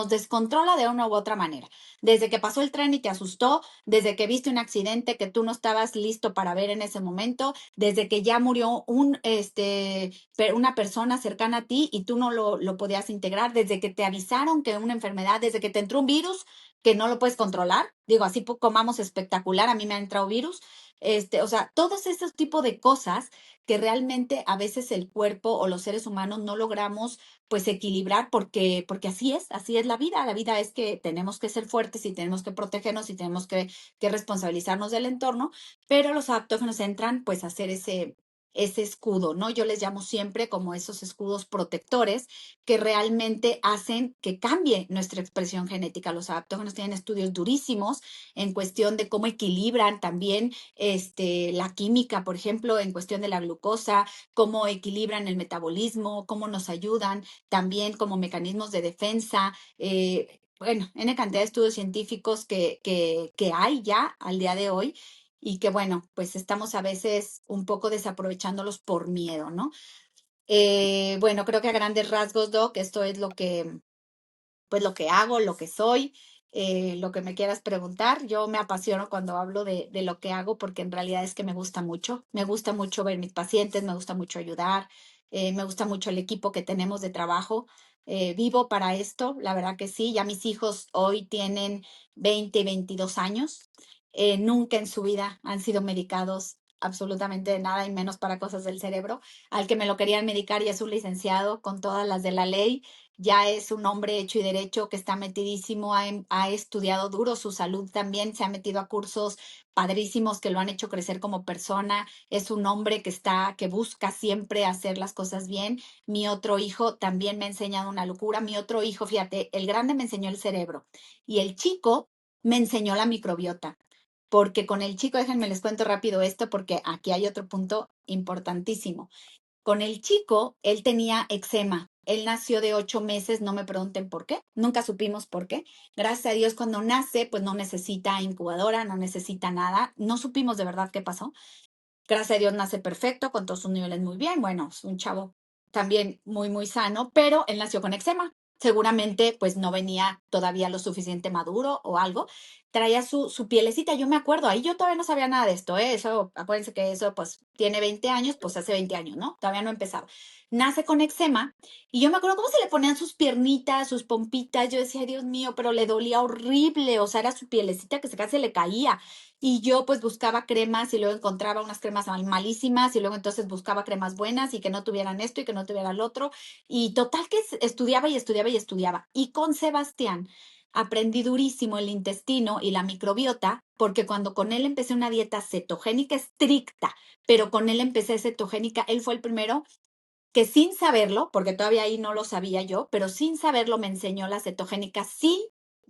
descontrola de una u otra manera. Desde que pasó el tren y te asustó, desde que viste un accidente que tú no estabas listo para ver en ese momento, desde que ya murió una persona cercana a ti y tú no lo podías integrar, desde que te avisaron que una enfermedad, desde que te entró un virus que no lo puedes controlar. Digo, así comamos espectacular, a mí me ha entrado virus. O sea, todos esos tipos de cosas que realmente a veces el cuerpo o los seres humanos no logramos pues equilibrar porque así es la vida es que tenemos que ser fuertes y tenemos que protegernos y tenemos que responsabilizarnos del entorno, pero los adaptógenos entran pues a hacer ese escudo, ¿no? Yo les llamo siempre como esos escudos protectores que realmente hacen que cambie nuestra expresión genética. Los adaptógenos tienen estudios durísimos en cuestión de cómo equilibran también la química, por ejemplo, en cuestión de la glucosa, cómo equilibran el metabolismo, cómo nos ayudan también como mecanismos de defensa. Bueno, N cantidad de estudios científicos que hay ya al día de hoy y que, bueno, pues estamos a veces un poco desaprovechándolos por miedo, ¿no? Bueno, creo que a grandes rasgos, Doc, esto es pues lo que hago, lo que soy, lo que me quieras preguntar. Yo me apasiono cuando hablo de lo que hago porque en realidad es que me gusta mucho ver mis pacientes, me gusta mucho ayudar, me gusta mucho el equipo que tenemos de trabajo. Vivo para esto, la verdad que sí. Ya mis hijos hoy tienen 20 y 22 años. Nunca en su vida han sido medicados absolutamente de nada y menos para cosas del cerebro. Al que me lo querían medicar ya es un licenciado con todas las de la ley, ya es un hombre hecho y derecho que está metidísimo, ha estudiado duro su salud también, se ha metido a cursos padrísimos que lo han hecho crecer como persona, es un hombre que busca siempre hacer las cosas bien. Mi otro hijo también me ha enseñado una locura. Mi otro hijo, fíjate, el grande me enseñó el cerebro y el chico me enseñó la microbiota. Porque con el chico, déjenme les cuento rápido esto, porque aquí hay otro punto importantísimo. Con el chico, él tenía eczema. Él nació de 8 meses, no me pregunten por qué, nunca supimos por qué. Gracias a Dios, cuando nace, pues no necesita incubadora, no necesita nada. No supimos de verdad qué pasó. Gracias a Dios nace perfecto, con todos sus niveles muy bien. Bueno, es un chavo también muy, muy sano, pero él nació con eczema. Seguramente, pues no venía todavía lo suficiente maduro o algo. Traía su pielecita, yo me acuerdo, ahí yo todavía no sabía nada de esto, ¿eh? Eso, acuérdense que eso, pues, tiene 20 años, pues hace 20 años, ¿no? Todavía no empezaba. Nace con eczema y yo me acuerdo cómo se le ponían sus piernitas, sus pompitas. Yo decía, Dios mío, pero le dolía horrible, o sea, era su pielecita que se casi le caía. Y yo pues buscaba cremas y luego encontraba unas cremas malísimas y luego entonces buscaba cremas buenas y que no tuvieran esto y que no tuvieran lo otro. Y total que estudiaba y estudiaba y estudiaba. Y con Sebastián aprendí durísimo el intestino y la microbiota porque cuando con él empecé una dieta cetogénica estricta, pero con él empecé cetogénica, él fue el primero que sin saberlo, porque todavía ahí no lo sabía yo, pero sin saberlo me enseñó la cetogénica sin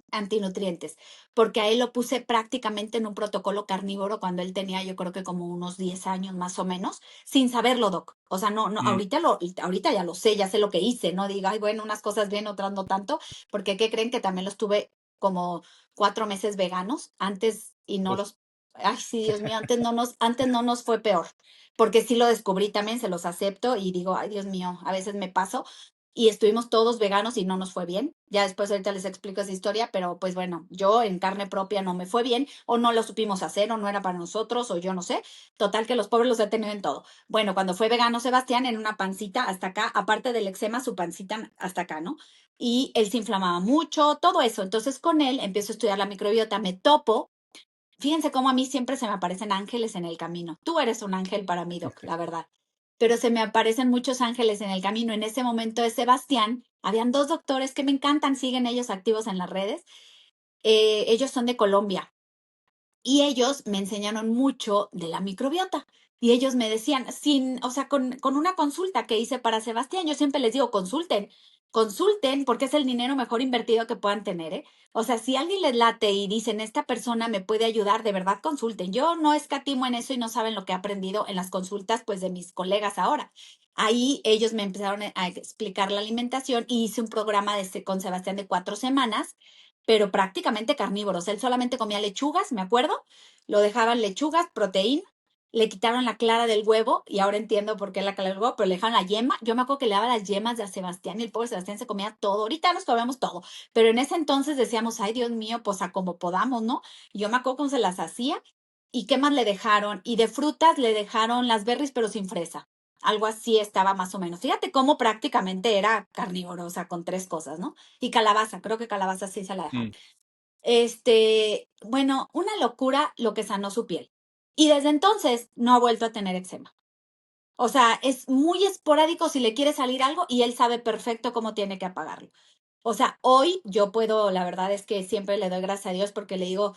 antinutrientes, porque a él lo puse prácticamente en un protocolo carnívoro cuando él tenía, yo creo que como unos 10 años más o menos, sin saberlo, doc. O sea, no, Mm, ahorita ya lo sé, ya sé lo que hice, no diga, ay, bueno, unas cosas bien, otras no tanto, porque ¿qué creen? Que también los tuve como 4 meses veganos antes y no uf. los, ay, sí, Dios mío, antes no nos fue peor, porque sí lo descubrí también, se los acepto y digo, ay, Dios mío, a veces me paso, y estuvimos todos veganos y no nos fue bien. Ya después ahorita les explico esa historia, pero pues bueno, yo en carne propia no me fue bien, o no lo supimos hacer, o no era para nosotros, o yo no sé. Total que los pobres los he tenido en todo. Bueno, cuando fue vegano Sebastián, en una pancita hasta acá, aparte del eczema, su pancita hasta acá, ¿no? Y él se inflamaba mucho, todo eso. Entonces con él empiezo a estudiar la microbiota, me topo. Fíjense cómo a mí siempre se me aparecen ángeles en el camino. Tú eres un ángel para mí, Doc, la verdad. Pero se me aparecen muchos ángeles en el camino. En ese momento de Sebastián, habían dos doctores que me encantan, siguen ellos activos en las redes. Ellos son de Colombia y ellos me enseñaron mucho de la microbiota. Y ellos me decían, o sea, con una consulta que hice para Sebastián, yo siempre les digo, consulten, porque es el dinero mejor invertido que puedan tener, ¿eh? O sea, si alguien les late y dicen, esta persona me puede ayudar, de verdad consulten. Yo no escatimo en eso y no saben lo que he aprendido en las consultas, pues, de mis colegas ahora. Ahí ellos me empezaron a explicar la alimentación y hice un programa con Sebastián de 4 semanas, pero prácticamente carnívoros. Él solamente comía lechugas, me acuerdo, lo dejaban lechugas, proteína, le quitaron la clara del huevo y ahora entiendo por qué la clara del huevo, pero le dejaron la yema. Yo me acuerdo que le daba las yemas de a Sebastián y el pobre Sebastián se comía todo. Ahorita nos comemos todo, pero en ese entonces decíamos, ay Dios mío, pues a como podamos, ¿no? Y yo me acuerdo cómo se las hacía y qué más le dejaron. Y de frutas le dejaron las berries, pero sin fresa. Algo así estaba más o menos. Fíjate cómo prácticamente era carnívoro, o sea, con 3 cosas, ¿no? Y calabaza, creo que calabaza sí se la dejaron. Mm. Bueno, una locura lo que sanó su piel. Y desde entonces no ha vuelto a tener eczema. O sea, es muy esporádico si le quiere salir algo y él sabe perfecto cómo tiene que apagarlo. O sea, hoy yo puedo, la verdad es que siempre le doy gracias a Dios porque le digo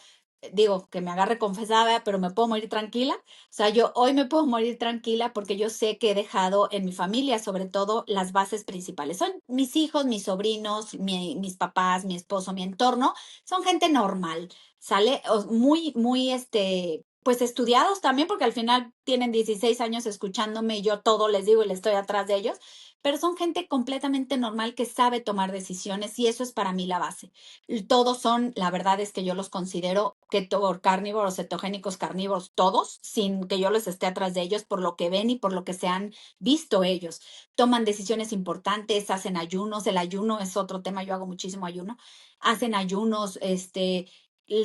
que me agarre confesada, pero me puedo morir tranquila. O sea, yo hoy me puedo morir tranquila porque yo sé que he dejado en mi familia, sobre todo, las bases principales. Son mis hijos, mis sobrinos, mis papás, mi esposo, mi entorno. Son gente normal, ¿sale? Muy, muy, pues estudiados también, porque al final tienen 16 años escuchándome y yo todo les digo y les estoy atrás de ellos, pero son gente completamente normal que sabe tomar decisiones y eso es para mí la base. Todos son, la verdad es que yo los considero carnívoros, cetogénicos, carnívoros, todos, sin que yo les esté atrás de ellos por lo que ven y por lo que se han visto ellos. Toman decisiones importantes, hacen ayunos, el ayuno es otro tema, yo hago muchísimo ayuno, hacen ayunos,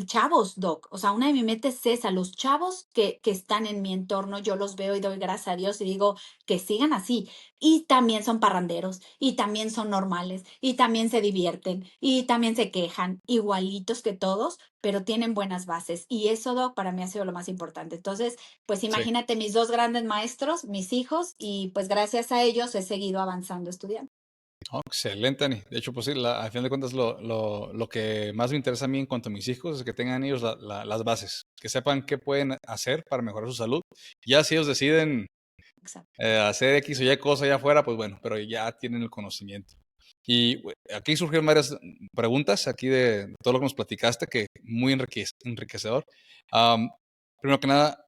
chavos, Doc. O sea, una de mis metas es esa, los chavos que están en mi entorno, yo los veo y doy gracias a Dios y digo que sigan así. Y también son parranderos, y también son normales, y también se divierten, y también se quejan, igualitos que todos, pero tienen buenas bases. Y eso, Doc, para mí ha sido lo más importante. Entonces, pues Sí. imagínate mis dos grandes maestros, mis hijos, y pues gracias a ellos he seguido avanzando estudiando. Oh, excelente, Ani. De hecho, pues sí, a fin de cuentas, lo que más me interesa a mí en cuanto a mis hijos es que tengan ellos las bases, que sepan qué pueden hacer para mejorar su salud. Ya si ellos deciden Exacto. hacer X o Y cosa allá afuera, pues bueno, pero ya tienen el conocimiento. Y aquí surgieron varias preguntas aquí de todo lo que nos platicaste, que muy enriquecedor. Am, Primero que nada,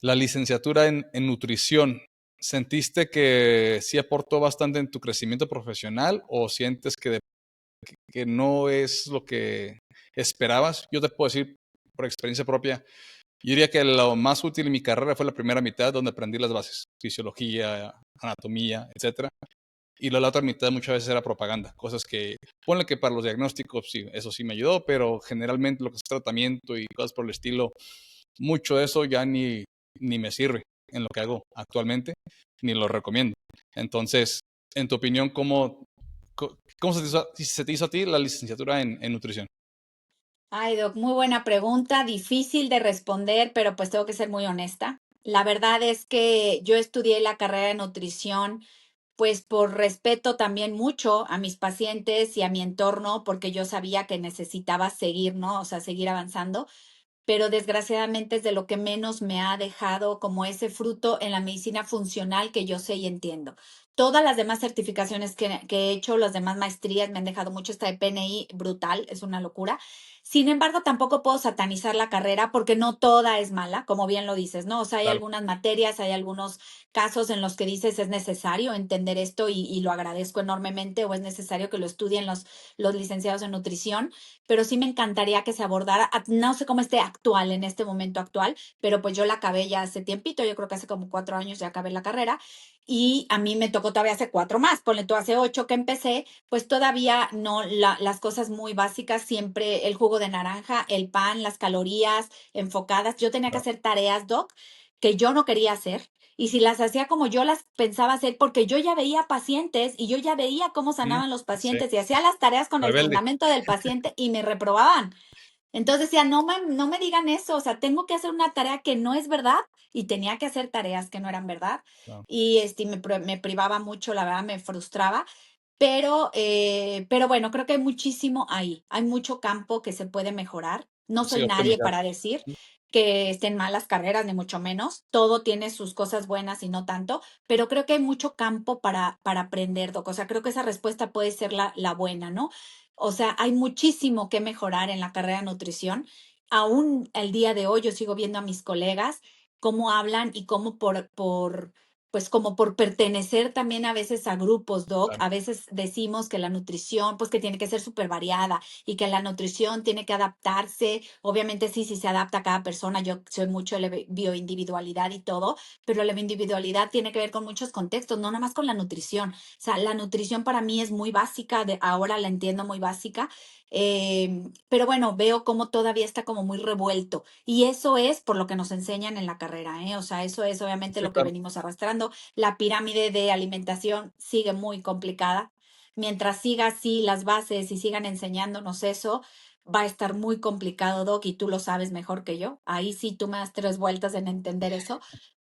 la licenciatura en nutrición, ¿sentiste que sí aportó bastante en tu crecimiento profesional o sientes que no es lo que esperabas? Yo te puedo decir por experiencia propia, yo diría que lo más útil en mi carrera fue la primera mitad, donde aprendí las bases, fisiología, anatomía, etcétera. Y la otra mitad muchas veces era propaganda, cosas que, ponle que para los diagnósticos, sí, eso sí me ayudó, pero generalmente lo que es tratamiento y cosas por el estilo, mucho de eso ya ni me sirve en lo que hago actualmente, ni lo recomiendo. Entonces, en tu opinión, ¿cómo se te hizo a ti la licenciatura en nutrición? Ay, Doc, muy buena pregunta, difícil de responder, pero pues tengo que ser muy honesta. La verdad es que yo estudié la carrera de nutrición, pues por respeto también mucho a mis pacientes y a mi entorno, porque yo sabía que necesitaba seguir, ¿no? O sea, seguir avanzando, pero desgraciadamente es de lo que menos me ha dejado como ese fruto en la medicina funcional que yo sé y entiendo. Todas las demás certificaciones que he hecho, las demás maestrías me han dejado mucho, esta de PNI brutal, es una locura. Sin embargo, tampoco puedo satanizar la carrera porque no toda es mala, como bien lo dices, ¿no? O sea, hay Claro, algunas materias, hay algunos casos en los que dices es necesario entender esto y lo agradezco enormemente o es necesario que lo estudien los licenciados en nutrición, pero sí me encantaría que se abordara, no sé cómo esté actual en este momento actual, pero pues yo la acabé ya hace tiempito, yo creo que hace como 4 años ya acabé la carrera y a mí me tocó todavía hace 4 más, ponle tú hace 8 que empecé, pues todavía no, las cosas muy básicas, siempre el jugo de naranja, el pan, las calorías enfocadas, yo tenía que claro. hacer tareas, Doc, que yo no quería hacer. Y si las hacía como yo las pensaba hacer, porque yo ya veía pacientes y yo ya veía cómo Mm, sanaban los sí, pacientes y hacía las tareas con el rebelde. fundamento del paciente y me reprobaban. Entonces decía, no me digan eso, o sea, tengo que hacer una tarea que no es verdad y tenía que hacer tareas que no eran verdad Claro. y me privaba mucho, la verdad, me frustraba, pero bueno, creo que hay muchísimo ahí, hay mucho campo que se puede mejorar. No Sí, soy nadie optimizar. para decir que estén malas carreras, ni mucho menos. Todo tiene sus cosas buenas y no tanto, pero creo que hay mucho campo para aprender, Doc. O sea, creo que esa respuesta puede ser la buena, ¿no? O sea, hay muchísimo que mejorar en la carrera de nutrición. Aún el día de hoy yo sigo viendo a mis colegas cómo hablan y cómo pues como por pertenecer también a veces a grupos, Doc, Claro, a veces decimos que la nutrición, pues que tiene que ser súper variada y que la nutrición tiene que adaptarse. Obviamente sí, sí se adapta a cada persona. Yo soy mucho de la bioindividualidad y todo, pero la bioindividualidad tiene que ver con muchos contextos, no nada más con la nutrición. O sea, la nutrición para mí es muy básica, ahora la entiendo muy básica, pero bueno, veo cómo todavía está como muy revuelto y eso es por lo que nos enseñan en la carrera, ¿eh? O sea, eso es obviamente sí, lo que claro, venimos arrastrando. La pirámide de alimentación sigue muy complicada. Mientras siga así las bases y sigan enseñándonos eso, va a estar muy complicado, Doc, y tú lo sabes mejor que yo. Ahí sí tú me das 3 vueltas en entender eso,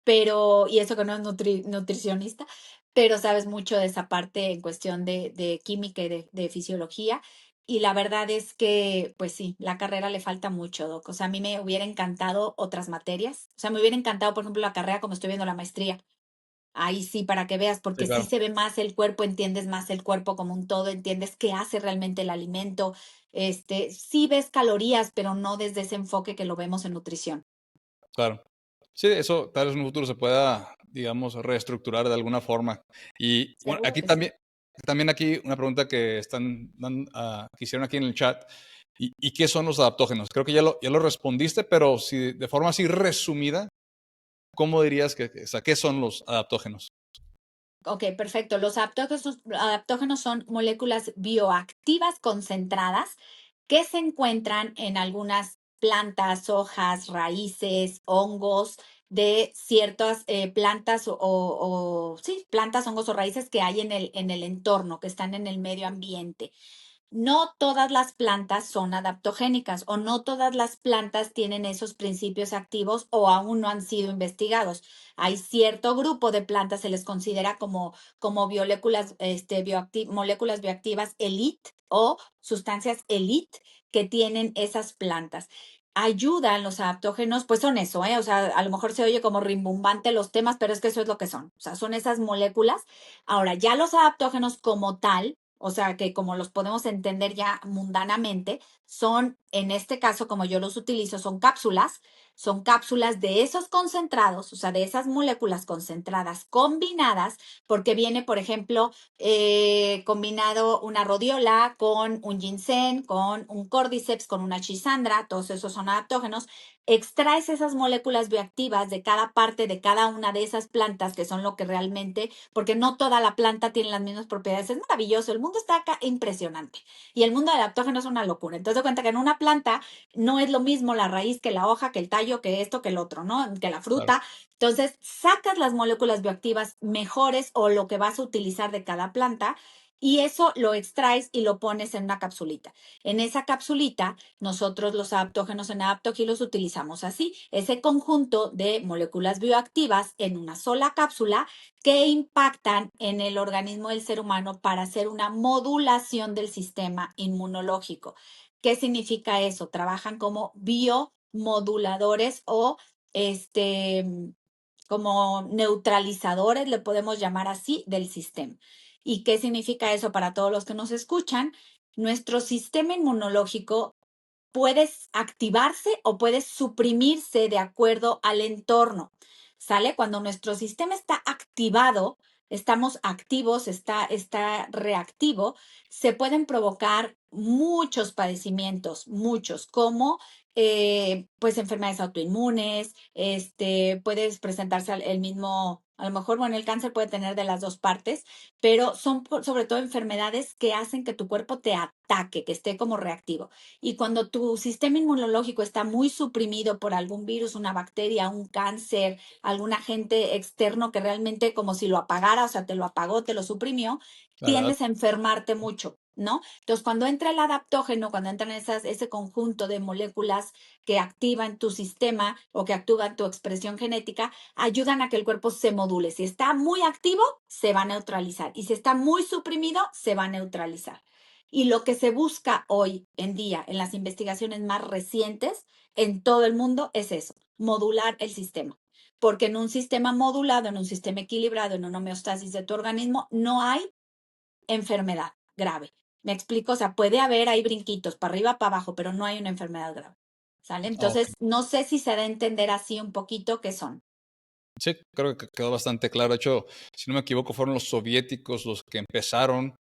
pero, y eso que no es nutricionista, pero sabes mucho de esa parte en cuestión de química y de fisiología. Y la verdad es que, pues sí, la carrera le falta mucho, Doc. O sea, a mí me hubiera encantado otras materias. O sea, me hubiera encantado, por ejemplo, la carrera como estoy viendo la maestría. Ahí sí, para que veas, sí, porque sí claro. se ve más el cuerpo, entiendes más el cuerpo como un todo, entiendes qué hace realmente el alimento. Sí ves calorías, pero no desde ese enfoque que lo vemos en nutrición. Claro. Sí, eso tal vez en un futuro se pueda, digamos, reestructurar de alguna forma. Y bueno, Seguro aquí que sí. también aquí una pregunta que que hicieron aquí en el chat. ¿Y qué son los adaptógenos? Creo que ya lo respondiste, pero si de forma así resumida, ¿cómo dirías o sea, qué son los adaptógenos? Ok, perfecto. Los adaptógenos son moléculas bioactivas concentradas que se encuentran en algunas plantas, hojas, raíces, hongos de ciertas plantas sí, plantas, hongos o raíces que hay en el entorno, que están en el medio ambiente. No todas las plantas son adaptogénicas o no todas las plantas tienen esos principios activos o aún no han sido investigados. Hay cierto grupo de plantas, se les considera como moléculas, moléculas bioactivas elite o sustancias elite que tienen esas plantas. Ayudan los adaptógenos, pues son eso, ¿eh? O sea, a lo mejor se oye como rimbombante los temas, pero es que eso es lo que son. O sea, son esas moléculas. Ahora, ya los adaptógenos como tal, o sea, que como los podemos entender ya mundanamente, son, en este caso, como yo los utilizo, son cápsulas de esos concentrados, o sea, de esas moléculas concentradas combinadas, porque viene, por ejemplo, combinado una rodiola con un ginseng, con un cordyceps, con una chisandra, todos esos son adaptógenos. Extraes esas moléculas bioactivas de cada parte de cada una de esas plantas, que son lo que realmente, porque no toda la planta tiene las mismas propiedades. Es maravilloso, el mundo está acá impresionante. Y el mundo del adaptógeno es una locura. Entonces, de cuenta que en una planta no es lo mismo la raíz que la hoja, que el tallo, que esto, que el otro, ¿no? Que la Claro. fruta. Entonces, sacas las moléculas bioactivas mejores o lo que vas a utilizar de cada planta y eso lo extraes y lo pones en una capsulita. En esa capsulita, nosotros los adaptógenos en Adaptogil los utilizamos así, ese conjunto de moléculas bioactivas en una sola cápsula que impactan en el organismo del ser humano para hacer una modulación del sistema inmunológico. ¿Qué significa eso? Trabajan como biomoduladores o este, como neutralizadores, le podemos llamar así, del sistema. ¿Y qué significa eso para todos los que nos escuchan? Nuestro sistema inmunológico puede activarse o puede suprimirse de acuerdo al entorno. ¿Sale? Cuando nuestro sistema está activado, estamos activos, está reactivo, se pueden provocar muchos padecimientos, muchos, como pues enfermedades autoinmunes, puedes presentarse el mismo, a lo mejor, bueno, el cáncer puede tener de las dos partes, pero son sobre todo enfermedades que hacen que tu cuerpo te ataque, que esté como reactivo. Y cuando tu sistema inmunológico está muy suprimido por algún virus, una bacteria, un cáncer, algún agente externo que realmente como si lo apagara, o sea, te lo apagó, te lo suprimió, Claro. tiendes a enfermarte mucho, ¿no? Entonces, cuando entra el adaptógeno, cuando entran ese conjunto de moléculas que activan tu sistema o que activan tu expresión genética, ayudan a que el cuerpo se module. Si está muy activo, se va a neutralizar. Y si está muy suprimido, se va a neutralizar. Y lo que se busca hoy en día en las investigaciones más recientes en todo el mundo es eso, modular el sistema. Porque en un sistema modulado, en un sistema equilibrado, en una homeostasis de tu organismo, no hay enfermedad grave. ¿Me explico? O sea, puede haber ahí brinquitos para arriba, para abajo, pero no hay una enfermedad grave. ¿Sale? Ok. Entonces, no sé si se da a entender así un poquito qué son. Sí, creo que quedó bastante claro. De hecho, si no me equivoco, fueron los soviéticos los que empezaron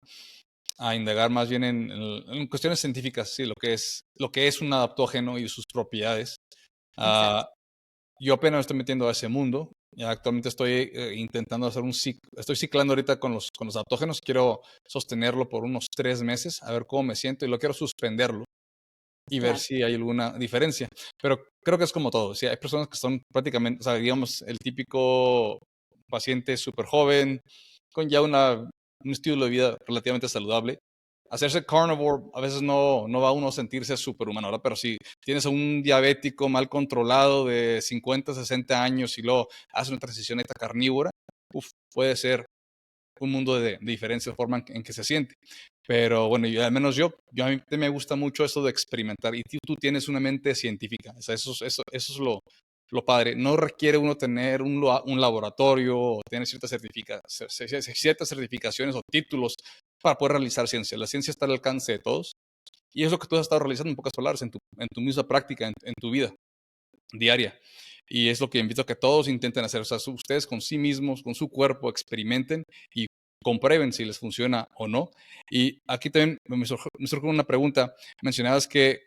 a indagar más bien en cuestiones científicas, sí, lo que es un adaptógeno y sus propiedades. Exacto. Ah, yo apenas me estoy metiendo a ese mundo. Ya actualmente estoy intentando hacer estoy ciclando ahorita con los adaptógenos. Quiero sostenerlo por unos 3 meses, a ver cómo me siento y lo quiero suspenderlo y ver Claro. si hay alguna diferencia. Pero creo que es como todo. Sí, hay personas que son prácticamente, o sea, digamos, el típico paciente súper joven, con ya un estilo de vida relativamente saludable. Hacerse carnivore, a veces no va uno a sentirse superhumano, ¿verdad? Pero si tienes a un diabético mal controlado de 50, 60 años y luego hace una transición a esta carnívora, puede ser un mundo de diferencia de forma en que se siente. Pero bueno, al menos a mí me gusta mucho eso de experimentar y tú tienes una mente científica. O sea, eso es lo padre. No requiere uno tener un laboratorio o tener ciertas certificaciones o títulos para poder realizar ciencia. La ciencia está al alcance de todos y es lo que tú has estado realizando en pocas palabras en tu misma práctica, en tu vida diaria. Y es lo que invito a que todos intenten hacer. O sea, ustedes con sí mismos, con su cuerpo, experimenten y comprueben si les funciona o no. Y aquí también me surgió una pregunta. Mencionabas que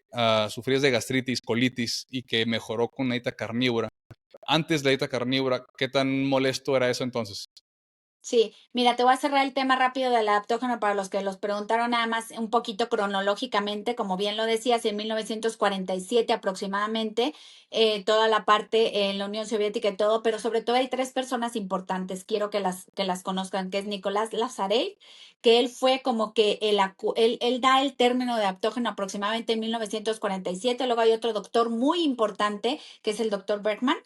sufrías de gastritis, colitis y que mejoró con la dieta carnívora. Antes de la dieta carnívora, ¿qué tan molesto era eso entonces? Sí, mira, te voy a cerrar el tema rápido del adaptógeno para los que los preguntaron nada más un poquito cronológicamente, como bien lo decías, en 1947 aproximadamente, toda la parte en la Unión Soviética y todo, pero sobre todo hay tres personas importantes, quiero que las conozcan, que es Nicolás Lazarev, que él fue como que él da el término de adaptógeno aproximadamente en 1947, luego hay otro doctor muy importante, que es el doctor Bergman.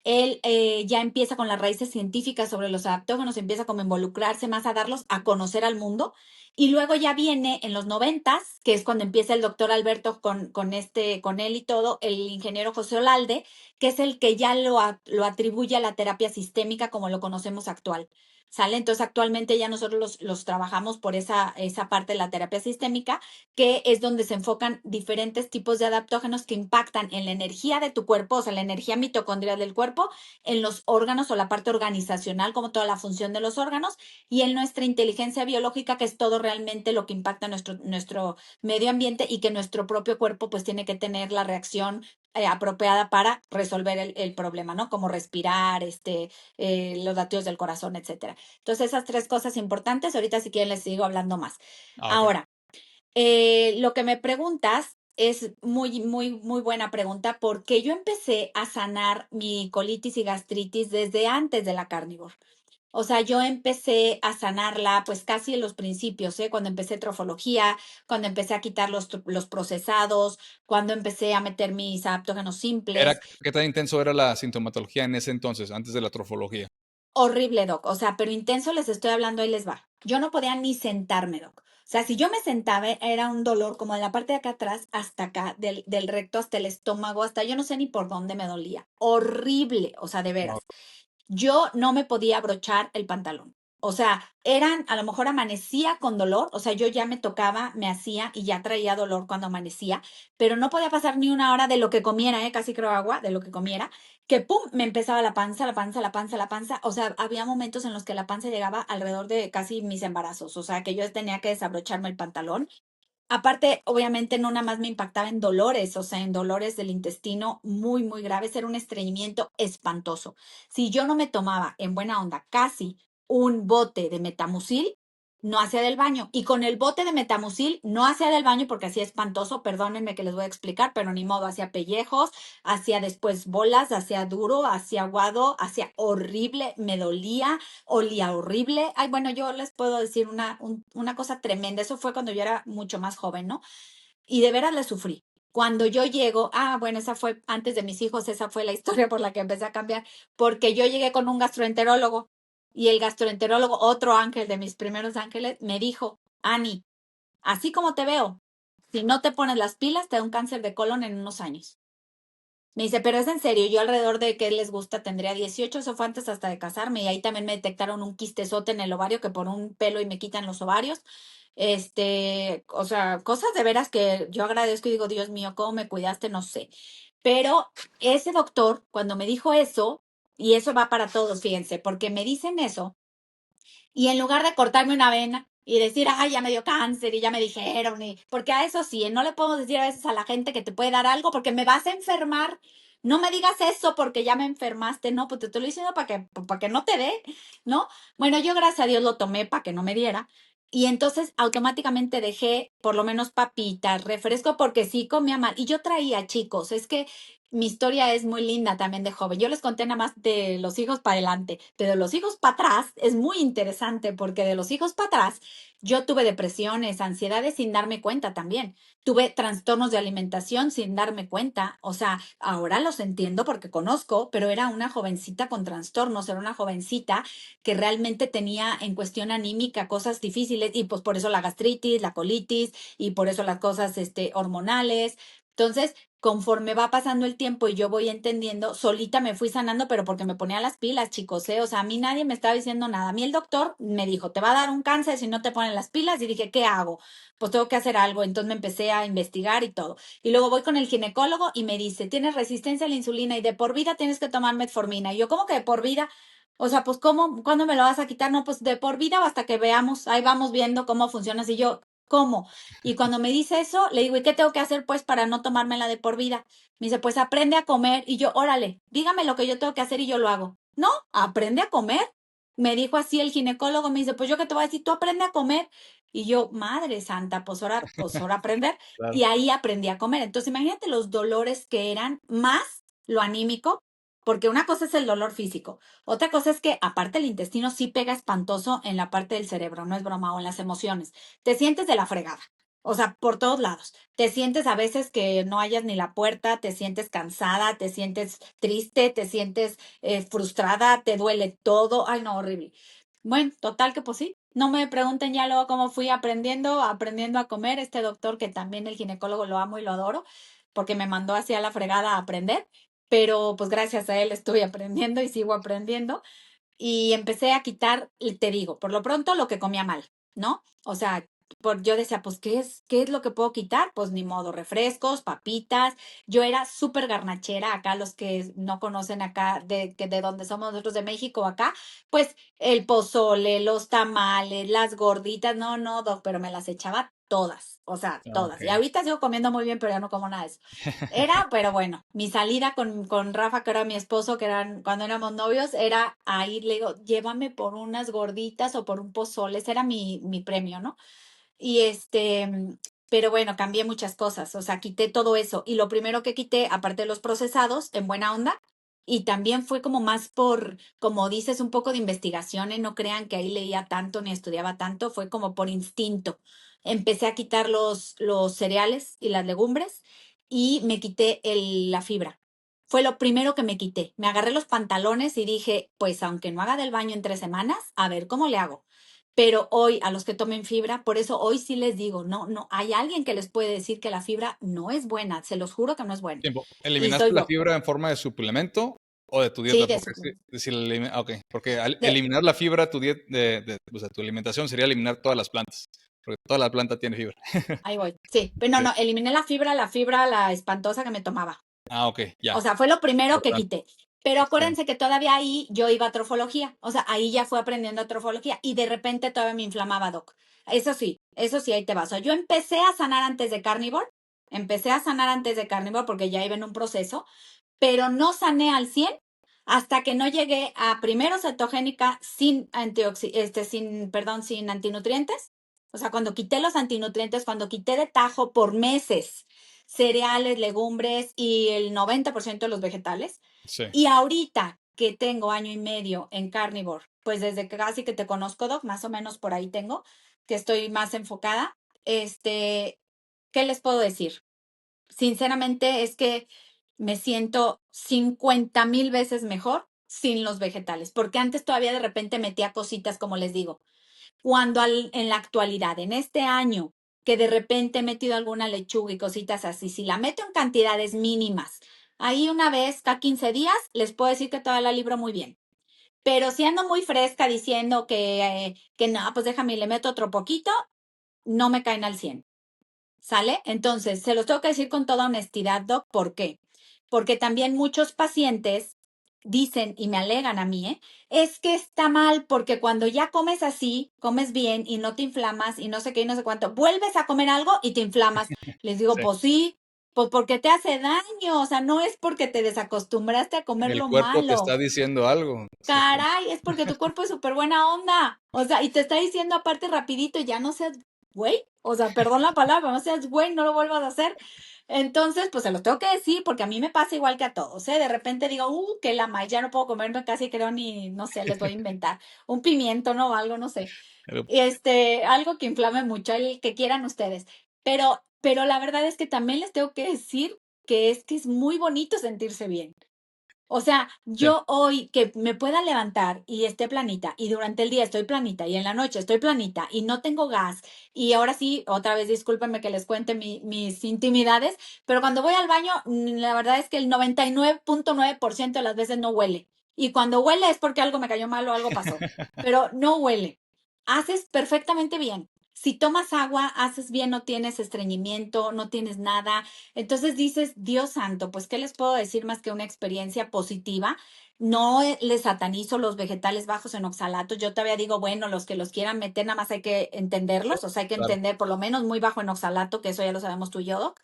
Él ya empieza con las raíces científicas sobre los adaptógenos, empieza como a involucrarse más a darlos a conocer al mundo. Y luego ya viene en los noventas, que es cuando empieza el doctor Alberto con él y todo, el ingeniero José Olalde, que es el que ya lo atribuye a la terapia sistémica como lo conocemos actual. ¿Sale? Entonces actualmente ya nosotros los trabajamos por esa parte de la terapia sistémica, que es donde se enfocan diferentes tipos de adaptógenos que impactan en la energía de tu cuerpo, o sea, la energía mitocondrial del cuerpo, en los órganos o la parte organizacional, como toda la función de los órganos, y en nuestra inteligencia biológica, que es todo realmente lo que impacta nuestro medio ambiente y que nuestro propio cuerpo pues tiene que tener la reacción apropiada para resolver el problema, ¿no? Como respirar, los latidos del corazón, etcétera. Entonces, esas tres cosas importantes, ahorita si quieren les sigo hablando más. Ah, ok. Ahora, lo que me preguntas es muy, muy, muy buena pregunta porque yo empecé a sanar mi colitis y gastritis desde antes de la carnívoro. O sea, yo empecé a sanarla pues casi en los principios, ¿eh? Cuando empecé trofología, cuando empecé a quitar los procesados, cuando empecé a meter mis adaptógenos simples. ¿Qué tan intenso era la sintomatología en ese entonces, antes de la trofología? Horrible, doc. O sea, pero intenso les estoy hablando, ahí les va. Yo no podía ni sentarme, doc. O sea, si yo me sentaba, era un dolor como de la parte de acá atrás hasta acá, del recto hasta el estómago, hasta yo no sé ni por dónde me dolía. Horrible, o sea, de Wow. veras. Yo no me podía abrochar el pantalón. O sea, a lo mejor amanecía con dolor, o sea, yo ya me tocaba, me hacía y ya traía dolor cuando amanecía, pero no podía pasar ni una hora de lo que comiera, casi creo agua, de lo que comiera, que pum, me empezaba la panza, la panza, la panza, la panza. O sea, había momentos en los que la panza llegaba alrededor de casi mis embarazos, o sea, que yo tenía que desabrocharme el pantalón. Aparte, obviamente, no nada más me impactaba en dolores, o sea, en dolores del intestino muy, muy graves. Era un estreñimiento espantoso. Si yo no me tomaba en buena onda casi un bote de metamucil, no hacía del baño. Y con el bote de metamucil no hacía del baño porque hacía espantoso. Perdónenme que les voy a explicar, pero ni modo, hacía pellejos, hacía después bolas, hacía duro, hacía aguado, hacía horrible, me dolía, olía horrible. Ay, bueno, yo les puedo decir una cosa tremenda. Eso fue cuando yo era mucho más joven, ¿no? Y de veras le sufrí. Cuando yo llego, bueno, esa fue antes de mis hijos, esa fue la historia por la que empecé a cambiar, porque yo llegué con un gastroenterólogo y el gastroenterólogo, otro ángel de mis primeros ángeles, me dijo, Ani, así como te veo, si no te pones las pilas, te da un cáncer de colon en unos años. Me dice, pero es en serio, yo alrededor de que les gusta tendría 18, eso fue antes hasta de casarme, y ahí también me detectaron un quistezote en el ovario que por un pelo y me quitan los ovarios. O sea, cosas de veras que yo agradezco y digo, Dios mío, ¿cómo me cuidaste? No sé. Pero ese doctor, cuando me dijo eso, y eso va para todos, fíjense, porque me dicen eso, y en lugar de cortarme una vena y decir, ay, ya me dio cáncer y ya me dijeron, porque a eso sí, no le podemos decir a veces a la gente que te puede dar algo porque me vas a enfermar. No me digas eso porque ya me enfermaste, no, pues te estoy diciendo para que no te dé, ¿no? Bueno, yo gracias a Dios lo tomé para que no me diera. Y entonces automáticamente dejé por lo menos papitas, refresco, porque sí comía mal. Y yo traía, chicos, es que mi historia es muy linda también de joven. Yo les conté nada más de los hijos para adelante, pero de los hijos para atrás es muy interesante porque de los hijos para atrás yo tuve depresiones, ansiedades sin darme cuenta también. Tuve trastornos de alimentación sin darme cuenta. O sea, ahora los entiendo porque conozco, pero era una jovencita con trastornos, era una jovencita que realmente tenía en cuestión anímica cosas difíciles y pues por eso la gastritis, la colitis y por eso las cosas hormonales. Entonces, conforme va pasando el tiempo y yo voy entendiendo, solita me fui sanando, pero porque me ponía las pilas, chicos, ¿eh? O sea, a mí nadie me estaba diciendo nada. A mí el doctor me dijo, te va a dar un cáncer si no te ponen las pilas. Y dije, ¿qué hago? Pues tengo que hacer algo. Entonces me empecé a investigar y todo. Y luego voy con el ginecólogo y me dice, tienes resistencia a la insulina y de por vida tienes que tomar metformina. Y yo, ¿cómo que de por vida? O sea, pues, ¿cómo? ¿Cuándo me lo vas a quitar? No, pues de por vida o hasta que veamos. Ahí vamos viendo cómo funciona. Y yo, ¿cómo? Y cuando me dice eso, le digo, ¿y qué tengo que hacer pues para no tomármela de por vida? Me dice, pues aprende a comer. Y yo, órale, dígame lo que yo tengo que hacer y yo lo hago. No, aprende a comer. me dijo así el ginecólogo, me dice, pues yo qué te voy a decir, tú aprende a comer. Y yo, madre santa, pues ahora aprender. Claro. Y ahí aprendí a comer. Entonces, imagínate los dolores que eran, más lo anímico, porque una cosa es el dolor físico, otra cosa es que aparte el intestino sí pega espantoso en la parte del cerebro, no es broma, o en las emociones. Te sientes de la fregada, o sea, por todos lados. Te sientes a veces que no hayas ni la puerta, te sientes cansada, te sientes triste, te sientes frustrada, te duele todo. Ay, no, horrible. Bueno, total que pues sí. No me pregunten ya luego cómo fui aprendiendo a comer. Este doctor, que también el ginecólogo lo amo y lo adoro, porque me mandó hacia la fregada a aprender, pero pues gracias a él estoy aprendiendo y sigo aprendiendo y empecé a quitar, te digo, por lo pronto lo que comía mal, ¿no? O sea, yo decía, pues, qué es lo que puedo quitar? Pues ni modo, refrescos, papitas. Yo era súper garnachera, acá los que no conocen acá de donde somos nosotros de México acá, pues el pozole, los tamales, las gorditas, no, no, doc, pero me las echaba todas, o sea, Ah, todas. Y okey. ahorita sigo comiendo muy bien, pero ya no como nada de eso. Era, pero bueno, mi salida con Rafa, que era mi esposo, que eran cuando éramos novios, era a ir, le digo, llévame por unas gorditas o por un pozole, ese era mi premio, ¿no? Y pero bueno, cambié muchas cosas, o sea, quité todo eso. Y lo primero que quité, aparte de los procesados, en buena onda, y también fue como más por, como dices, un poco de investigación, no crean que ahí leía tanto ni estudiaba tanto, fue como por instinto. Empecé a quitar los cereales y las legumbres y me quité la fibra. Fue lo primero que me quité. Me agarré los pantalones y dije, pues aunque no haga del baño en 3 semanas, a ver cómo le hago. Pero hoy, a los que tomen fibra, por eso hoy sí les digo, no, no, hay alguien que les puede decir que la fibra no es buena, se los juro que no es buena. Tiempo. Y soy ¿Eliminaste la yo. fibra en forma de suplemento o de tu Sí, dieta? Porque si la okey, porque al de- eliminar la fibra, tu diet de o sea, tu alimentación sería eliminar todas las plantas, porque toda la planta tiene fibra. ahí voy. Sí, pero no, Sí. no, eliminé la fibra, la espantosa que me tomaba. Ah, okey, O ya, sea, fue lo primero que importante. quité. Pero Sí. acuérdense que todavía ahí yo iba a trofología. O sea, ahí ya fue aprendiendo trofología y de repente todavía me inflamaba, doc. Eso sí, ahí te vas. O sea, yo empecé a sanar antes de Carnivore. Empecé a sanar antes de Carnivore porque ya iba en un proceso, pero no sané al 100 hasta que no llegué a primero cetogénica sin antinutrientes. O sea, cuando quité los antinutrientes, cuando quité de tajo por meses cereales, legumbres y el 90% de los vegetales. Sí. Y ahorita que tengo año y medio en Carnivore, pues desde que casi que te conozco, Doc, más o menos por ahí tengo, que estoy más enfocada, ¿qué les puedo decir? Sinceramente es que me siento 50,000 veces mejor sin los vegetales, porque antes todavía de repente metía cositas, como les digo. Cuando en la actualidad, en este año, que de repente he metido alguna lechuga y cositas así, si la meto en cantidades mínimas, ahí una vez cada 15 días, les puedo decir que todavía la libro muy bien. Pero si ando muy fresca diciendo que no, pues déjame, le meto otro poquito, no me caen al 100. ¿Sale? Entonces, se los tengo que decir con toda honestidad, Doc. ¿Por qué? Porque también muchos pacientes dicen y me alegan a mí, es que está mal porque cuando ya comes así, comes bien y no te inflamas y no sé qué y no sé cuánto, vuelves a comer algo y te inflamas. Les digo, Sí. pues sí, pues porque te hace daño, o sea, no es porque te desacostumbraste a comer El lo cuerpo te malo. está diciendo algo. Exactamente. Caray, es porque tu cuerpo es súper buena onda. O sea, y te está diciendo aparte rapidito, ya no seas güey. O sea, perdón la palabra, no seas güey, no lo vuelvas a hacer. Entonces, pues se los tengo que decir porque a mí me pasa igual que a todos, ¿eh? De repente digo, que la maíz, ya no puedo comerme casi creo ni, no sé, les voy a inventar. Un pimiento, ¿no? O algo, no sé. Pero Y algo que inflame mucho, el que quieran ustedes. Pero la verdad es que también les tengo que decir que es muy bonito sentirse bien. O sea, sí, yo hoy que me pueda levantar y esté planita y durante el día estoy planita y en la noche estoy planita y no tengo gas y ahora sí, otra vez discúlpenme que les cuente mis intimidades, pero cuando voy al baño, la verdad es que el 99,9% de las veces no huele. Y cuando huele es porque algo me cayó mal o algo pasó, pero no huele. Haces perfectamente bien. Si tomas agua, haces bien, no tienes estreñimiento, no tienes nada. Entonces dices, Dios santo, pues, ¿qué les puedo decir más que una experiencia positiva? No les satanizo los vegetales bajos en oxalatos. Yo todavía digo, bueno, los que los quieran meter, nada más hay que sí, entenderlos, o sea, hay que claro. entender por lo menos muy bajo en oxalato, que eso ya lo sabemos tú y yo, Doc.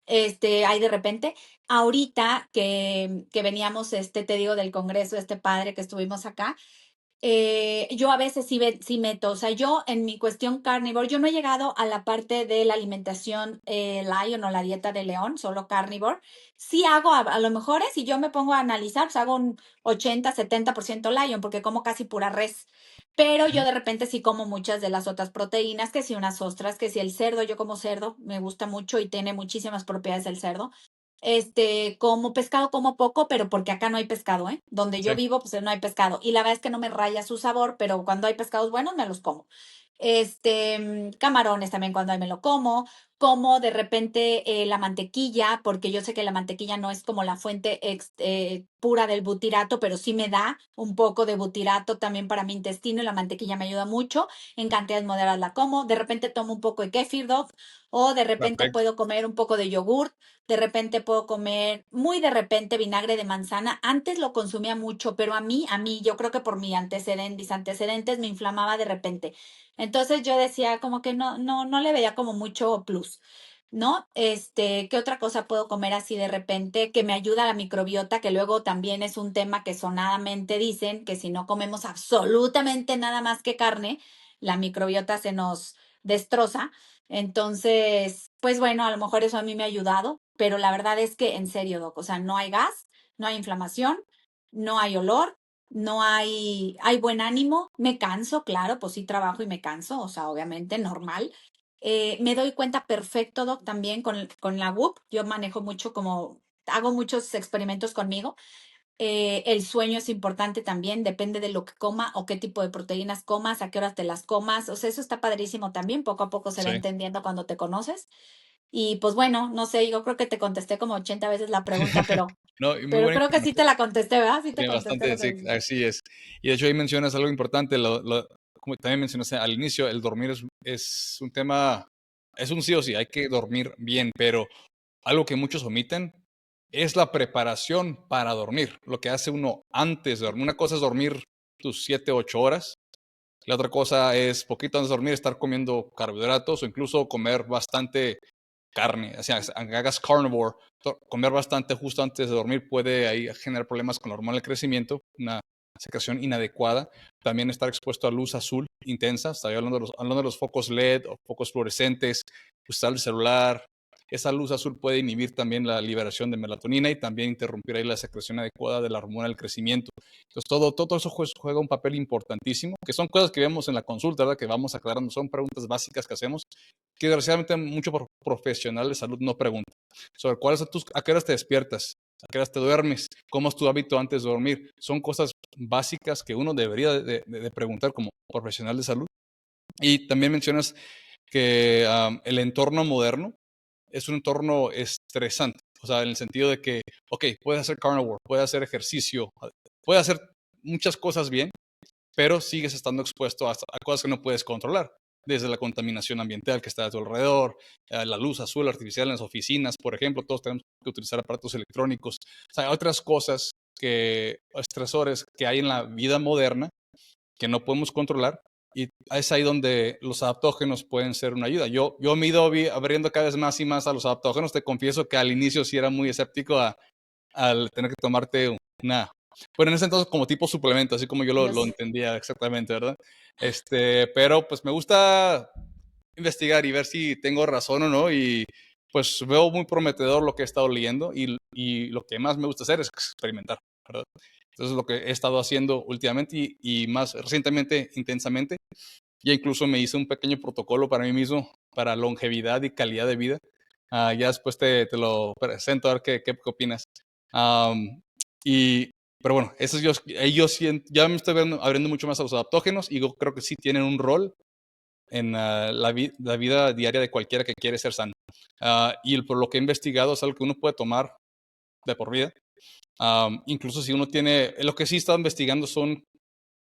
Hay de repente. Ahorita que veníamos, te digo, del congreso, padre que estuvimos acá, Yo a veces sí meto, o sea, yo en mi cuestión carnívore, yo no he llegado a la parte de la alimentación Lion o la dieta de león, solo carnívore. Sí hago, a lo mejor si yo me pongo a analizar, pues hago un 80-70% Lion, porque como casi pura res. Pero yo Ujú. de repente sí como muchas de las otras proteínas, que si unas ostras, que si el cerdo, yo como cerdo, me gusta mucho y tiene muchísimas propiedades el cerdo. Como pescado, como poco, pero porque acá no hay pescado, ¿eh? Donde yo Sí, vivo, pues no hay pescado. Y la verdad es que no me raya su sabor, pero cuando hay pescados buenos me los como. Camarones también cuando hay me lo como. Como de repente la mantequilla, porque yo sé que la mantequilla no es como la fuente pura del butirato, pero sí me da un poco de butirato también para mi intestino y la mantequilla me ayuda mucho. En cantidades moderadas la como. De repente tomo un poco de kefir dog o de repente perfecto. puedo comer un poco de yogur. De repente puedo comer, muy de repente, vinagre de manzana. Antes lo consumía mucho, pero a mí, yo creo que por mis antecedentes me inflamaba de repente. Entonces yo decía como que no le veía como mucho plus, ¿no? ¿Qué otra cosa puedo comer así de repente que me ayuda a la microbiota? Que luego también es un tema que sonadamente dicen que si no comemos absolutamente nada más que carne, la microbiota se nos destroza. Entonces, pues bueno, a lo mejor eso a mí me ha ayudado, pero la verdad es que en serio, Doc, o sea, no hay gas, no hay inflamación, no hay olor, hay buen ánimo, me canso, claro, pues sí trabajo y me canso, o sea, obviamente normal. Me doy cuenta perfecto, Doc, también con la WUP, yo manejo mucho como, hago muchos experimentos conmigo. El sueño es importante también, depende de lo que coma o qué tipo de proteínas comas, a qué horas te las comas. O sea, eso está padrísimo también, poco a poco se va Sí. entendiendo cuando te conoces. Y pues bueno, no sé, yo creo que te contesté como 80 veces la pregunta, pero, No, y muy pero buena creo que sí información. te la contesté, ¿verdad? Sí te Sí, contesté bastante, lo que sí, dijiste. así es. Y de hecho ahí mencionas algo importante, como también mencionaste al inicio, el dormir es un tema, es un sí o sí, hay que dormir bien, pero algo que muchos omiten es la preparación para dormir, lo que hace uno antes de dormir. Una cosa es dormir tus 7, 8 horas, la otra cosa es poquito antes de dormir estar comiendo carbohidratos o incluso comer bastante carne, o sea, aunque hagas carnivore, comer bastante justo antes de dormir puede ahí generar problemas con la hormona del crecimiento, una secreción inadecuada. También estar expuesto a luz azul intensa, estoy hablando de los focos LED o focos fluorescentes, usar el celular. Esa luz azul puede inhibir también la liberación de melatonina y también interrumpir ahí la secreción adecuada de la hormona del crecimiento. Entonces, todo eso juega un papel importantísimo, que son cosas que vemos en la consulta, ¿verdad? Que vamos aclarando, son preguntas básicas que hacemos que desgraciadamente mucho profesional de salud no pregunta sobre a qué horas te despiertas, a qué horas te duermes, cómo es tu hábito antes de dormir. Son cosas básicas que uno debería de preguntar como profesional de salud. Y también mencionas que el entorno moderno es un entorno estresante, o sea, en el sentido de que, ok, puedes hacer carnivore, puedes hacer ejercicio, puedes hacer muchas cosas bien, pero sigues estando expuesto a cosas que no puedes controlar, desde la contaminación ambiental que está a tu alrededor, la luz azul artificial en las oficinas, por ejemplo, todos tenemos que utilizar aparatos electrónicos. O sea, hay otras cosas estresores que hay en la vida moderna que no podemos controlar y es ahí donde los adaptógenos pueden ser una ayuda. Yo me he ido abriendo cada vez más y más a los adaptógenos. Te confieso que al inicio sí era muy escéptico al tener que tomarte una, bueno, en ese entonces como tipo suplemento, así como yo Yo lo sé. entendía exactamente, ¿verdad? Pero pues me gusta investigar y ver si tengo razón o no y pues veo muy prometedor lo que he estado leyendo y lo que más me gusta hacer es experimentar, ¿verdad? Entonces lo que he estado haciendo últimamente y más recientemente, intensamente, ya incluso me hice un pequeño protocolo para mí mismo, para longevidad y calidad de vida. Ya después te lo presento a ver qué opinas. Am, y, pero bueno, eso ya me estoy abriendo mucho más a los adaptógenos y yo creo que sí tienen un rol en la vida diaria de cualquiera que quiere ser sano. Por lo que he investigado es algo que uno puede tomar de por vida. Incluso si uno tiene, lo que sí he estado investigando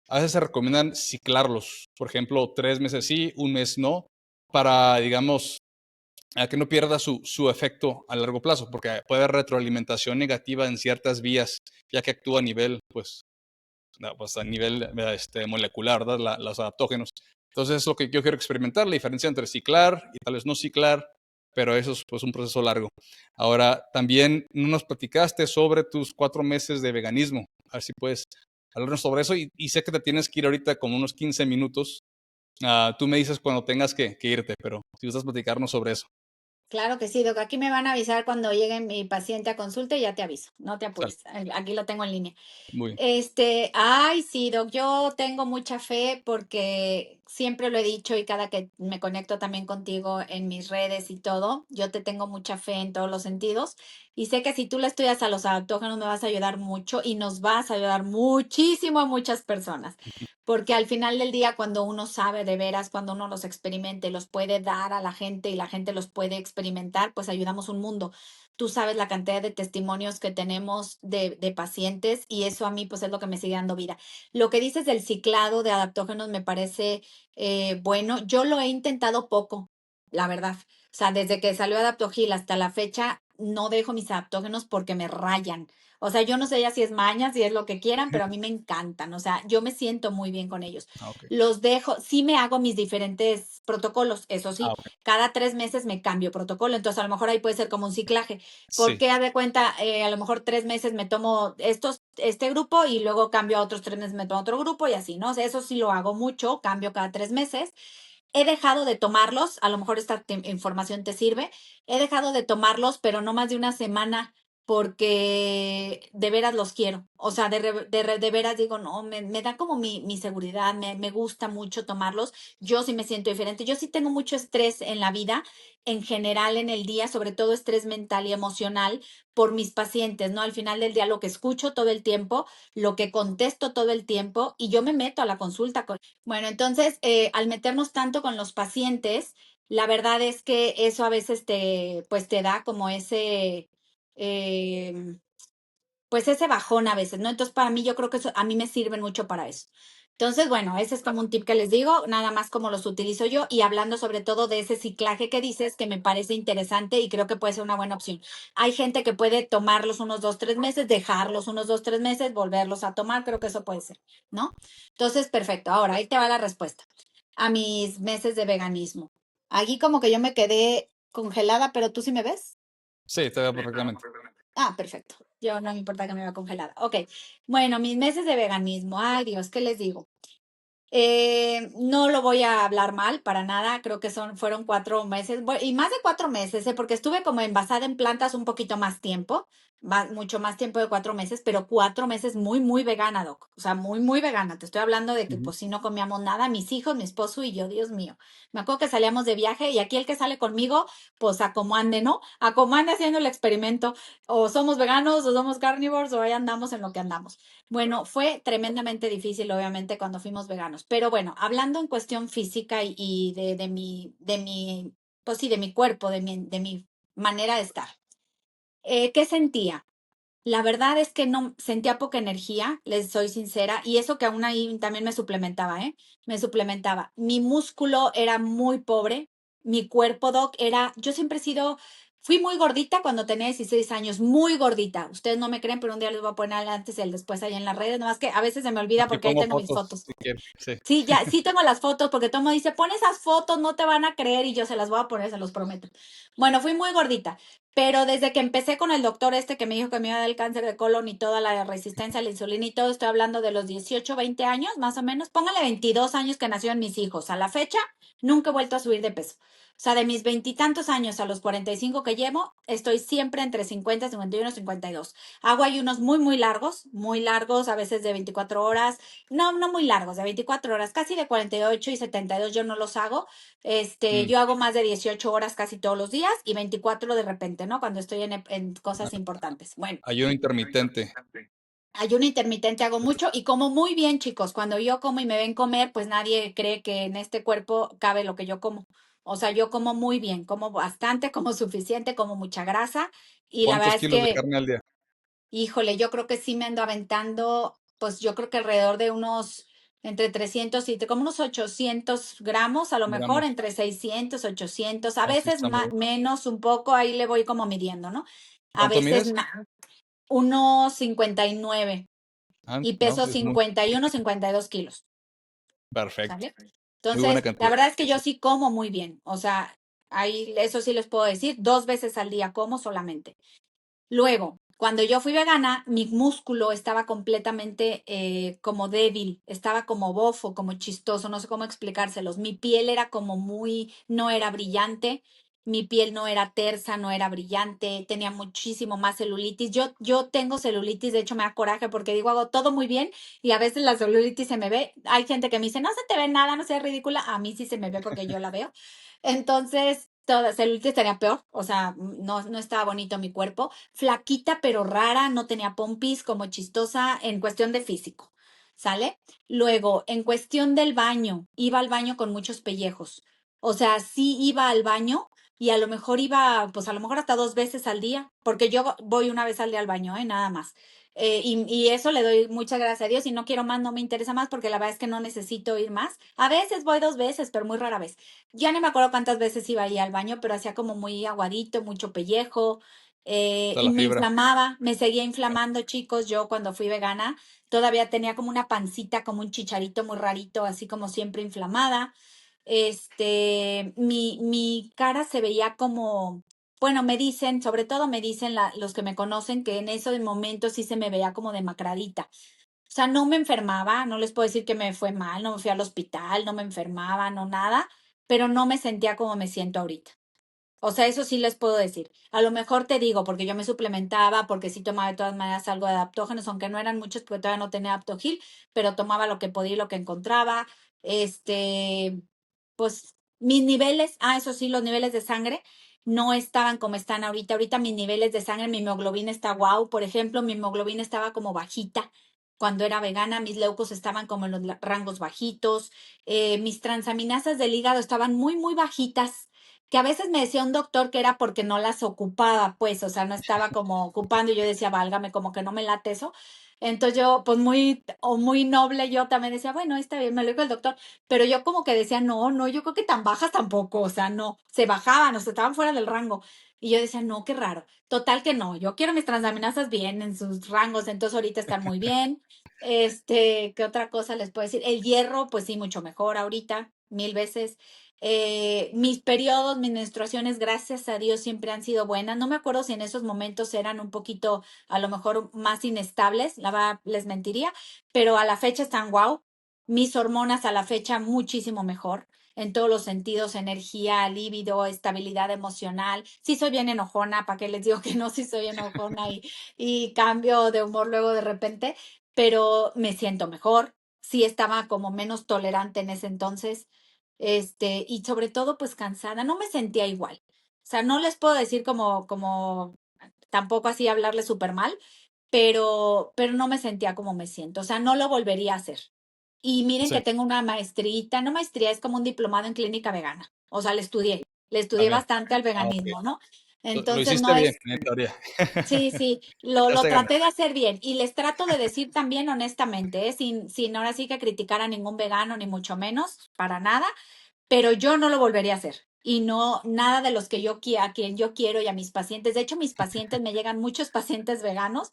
a veces se recomiendan ciclarlos, por ejemplo, 3 meses sí, un mes no, para, digamos, a que no pierda su efecto a largo plazo, porque puede haber retroalimentación negativa en ciertas vías, ya que actúa a nivel, pues, no, pues a nivel molecular, ¿verdad? Los adaptógenos. Entonces es lo que yo quiero experimentar, la diferencia entre ciclar y tal vez no ciclar, pero eso es pues un proceso largo. Ahora, también no nos platicaste sobre tus 4 meses de veganismo. A ver si puedes hablarnos sobre eso y sé que te tienes que ir ahorita como unos 15 minutos. Tú me dices cuando tengas que irte, pero si gustas platicarnos sobre eso. Claro que sí, Doc. Aquí me van a avisar cuando llegue mi paciente a consulta y ya te aviso. No te Sale. apures. Aquí lo tengo en línea. Muy bien. Ay, sí, Doc, yo tengo mucha fe porque siempre lo he dicho y cada que me conecto también contigo en mis redes y todo, yo te tengo mucha fe en todos los sentidos y sé que si tú le estudias a los adaptógenos me vas a ayudar mucho y nos vas a ayudar muchísimo a muchas personas, porque al final del día cuando uno sabe de veras, cuando uno los experimenta y los puede dar a la gente y la gente los puede experimentar, pues ayudamos un mundo. Tú sabes la cantidad de testimonios que tenemos de pacientes y eso a mí pues es lo que me sigue dando vida. Lo que dices del ciclado de adaptógenos me parece bueno. Yo lo he intentado poco, la verdad. O sea, desde que salió Adaptogil hasta la fecha, no dejo mis adaptógenos porque me rayan. O sea, yo no sé ya si es maña, si es lo que quieran, pero a mí me encantan. O sea, yo me siento muy bien con ellos. Ok. Los dejo, sí me hago mis diferentes protocolos, eso sí, Ok. cada 3 meses me cambio protocolo, entonces a lo mejor ahí puede ser como un ciclaje. Sí. Porque haz de cuenta, a lo mejor 3 meses me tomo este grupo y luego cambio a otros 3 meses, me tomo otro grupo y así, ¿no? O sea, eso sí lo hago mucho, cambio cada 3 meses. He dejado de tomarlos, a lo mejor esta información te sirve. He dejado de tomarlos, pero no más de una semana porque de veras los quiero. O sea, de veras digo, no, me da como mi seguridad, me gusta mucho tomarlos. Yo sí me siento diferente. Yo sí tengo mucho estrés en la vida, en general en el día, sobre todo estrés mental y emocional por mis pacientes, ¿no? Al final del día lo que escucho todo el tiempo, lo que contesto todo el tiempo y yo me meto a la consulta. Bueno, entonces, al meternos tanto con los pacientes, la verdad es que eso a veces pues te da como em, pues ese bajón a veces, ¿no? Entonces, para mí, yo creo que eso, a mí me sirven mucho para eso. Entonces, bueno, ese es como un tip que les digo, nada más como los utilizo yo y hablando sobre todo de ese ciclaje que dices, que me parece interesante y creo que puede ser una buena opción. Hay gente que puede tomarlos unos 2, 3 meses, dejarlos unos 2, 3 meses, volverlos a tomar, creo que eso puede ser, ¿no? Entonces, perfecto. Ahora, ahí te va la respuesta a mis meses de veganismo. Aquí como que yo me quedé congelada, pero tú sí me ves. Sí, te veo perfectamente. Ah, perfecto. Yo no me importa que me vea congelada. Ok. Bueno, mis meses de veganismo. Ay, Dios, ¿qué les digo? No lo voy a hablar mal para nada, creo que fueron 4 meses, y más de 4 meses, porque estuve como envasada en plantas un poquito más tiempo, mucho más tiempo de 4 meses, pero 4 meses muy, muy vegana, Doc, o sea, muy, muy vegana. Te estoy hablando de que Ujú. pues si no comíamos nada, mis hijos, mi esposo y yo, Dios mío. Me acuerdo que salíamos de viaje y aquí el que sale conmigo, pues a como ande, ¿no? A como ande haciendo el experimento, o somos veganos, o somos carnívores, o ahí andamos en lo que andamos. Bueno, fue tremendamente difícil, obviamente, cuando fuimos veganos. Pero bueno, hablando en cuestión física y pues sí, de mi cuerpo, de mi manera de estar. ¿Qué sentía? La verdad es que no sentía poca energía, les soy sincera, y eso que aún ahí también me suplementaba, ¿eh? Me suplementaba. Mi músculo era muy pobre, mi cuerpo, Doc, yo siempre he sido, fui muy gordita cuando tenía 16 años, muy gordita. Ustedes no me creen, pero un día les voy a poner el antes y el después ahí en las redes, nomás que a veces se me olvida Aquí porque ahí pongo tengo mis fotos fotos. si quieres. Sí. Sí, ya, sí tengo las fotos porque todo el mundo dice, pon esas fotos, no te van a creer y yo se las voy a poner, se los prometo. Bueno, fui muy gordita, pero desde que empecé con el doctor este que me dijo que me iba a dar el cáncer de colon y toda la resistencia a la insulina y todo, estoy hablando de los 18, 20 años, más o menos, póngale 22 años que nacieron mis hijos. A la fecha, nunca he vuelto a subir de peso. O sea, de mis veintitantos años a los 45 que llevo, estoy siempre entre 50, 51, 52. Hago ayunos muy, muy largos, a veces de 24 horas, no, no muy largos, de 24 horas, casi de 48 y 72 yo no los hago. Mm. Yo hago más de 18 horas casi todos los días y 24 de repente, ¿no? Cuando estoy en cosas importantes. Bueno, Ayuno intermitente. ayuno intermitente hago mucho y como muy bien, chicos. Cuando yo como y me ven comer, pues nadie cree que en este cuerpo cabe lo que yo como. O sea, yo como muy bien, como bastante, como suficiente, como mucha grasa. Y la verdad ¿Cuántos es kilos de que carne al día? híjole, yo creo que sí me ando aventando, pues yo creo que alrededor de unos, entre 300 y como unos 800 gramos, a lo mejor Gramos. entre 600, 800, a Así veces está muy bien. menos un poco, ahí le voy como midiendo, ¿no? A ¿Cuánto veces mides? unos 59 y No, peso es muy 51, 52 kilos, perfecto. ¿sale? Muy buena Entonces, la cantidad. verdad es que yo sí como muy bien, o sea, ahí eso sí les puedo decir, 2 veces al día como solamente. Luego, Cuando yo fui vegana, mi músculo estaba completamente como débil, estaba como bofo, como chistoso, no sé cómo explicárselos. Mi piel era como muy, no era brillante, mi piel no era tersa, no era brillante, tenía muchísimo más celulitis. Yo tengo celulitis, de hecho me da coraje porque digo, hago todo muy bien y a veces la celulitis se me ve. Hay gente que me dice, no se te ve nada, no seas ridícula. A mí sí se me ve porque yo la veo. Entonces, toda celulitis estaría peor, o sea, no estaba bonito mi cuerpo. Flaquita pero rara, no tenía pompis, como chistosa en cuestión de físico, ¿sale? Luego, en cuestión del baño, iba al baño con muchos pellejos. O sea, sí iba al baño y a lo mejor iba, pues a lo mejor hasta 2 veces al día, porque yo voy una vez al día al baño, nada más. Y eso le doy muchas gracias a Dios y no quiero más, no me interesa más porque la verdad es que no necesito ir más. A veces voy 2 veces, pero muy rara vez. Ya no me acuerdo cuántas veces iba ahí al baño, pero hacía como muy aguadito, mucho pellejo, Toda y la me fibra. inflamaba, me seguía inflamando, chicos. Yo cuando fui vegana todavía tenía como una pancita, como un chicharito muy rarito, así como siempre inflamada. Mi cara se veía como, bueno, me dicen, sobre todo me dicen los que me conocen que en ese momento sí se me veía como demacradita. O sea, no me enfermaba, no les puedo decir que me fue mal, no me fui al hospital, no me enfermaba, no nada, pero no me sentía como me siento ahorita. O sea, eso sí les puedo decir. A lo mejor te digo, porque yo me suplementaba, porque sí tomaba de todas maneras algo de adaptógenos, aunque no eran muchos, porque todavía no tenía Adaptogil, pero tomaba lo que podía y lo que encontraba. Este, pues mis niveles, eso sí, los niveles de sangre no estaban como están ahorita. Ahorita mis niveles de sangre, mi hemoglobina está guau. Por ejemplo, mi hemoglobina estaba como bajita. Cuando era vegana, mis leucos estaban como en los rangos bajitos. Mis transaminasas del hígado estaban muy, muy bajitas, que a veces me decía un doctor que era porque no las ocupaba, pues, o sea, no estaba como ocupando y yo decía, válgame, como que no me late eso. Entonces yo, pues muy noble, yo también decía, bueno, está bien, me lo dijo el doctor, pero yo como que decía, no, no, yo creo que tan bajas tampoco, o sea, no, se bajaban, o sea, estaban fuera del rango. Y yo decía, no, qué raro. Total que no, yo quiero mis transaminasas bien en sus rangos, entonces ahorita están muy bien. ¿Qué otra cosa les puedo decir? El hierro, pues sí, mucho mejor ahorita, 1000 veces. Mis periodos, mis menstruaciones, gracias a Dios, siempre han sido buenas. No me acuerdo si en esos momentos eran un poquito, a lo mejor, más inestables, la verdad les mentiría, pero a la fecha están guau. Mis hormonas a la fecha muchísimo mejor en todos los sentidos, energía, líbido, estabilidad emocional. Sí soy bien enojona, ¿para qué les digo que no? Sí soy enojona y cambio de humor luego de repente, pero me siento mejor. Sí estaba como menos tolerante en ese entonces, y sobre todo, pues cansada, no me sentía igual. O sea, no les puedo decir como tampoco así hablarle súper mal, pero no me sentía como me siento. O sea, no lo volvería a hacer. Y miren Sí, que tengo una maestrita, no maestría, es como un diplomado en clínica vegana. O sea, le estudié también. bastante al Ah, ok. veganismo, ¿no? Lo Entonces hiciste no bien, es, en teoría. sí, sí, Le lo echaste ganas. traté de hacer bien y les trato de decir también honestamente, sin ahora sí que criticar a ningún vegano, ni mucho menos, para nada, pero yo no lo volvería a hacer. Y no, nada de los que a quien yo quiero y a mis pacientes. De hecho, mis pacientes, me llegan muchos pacientes veganos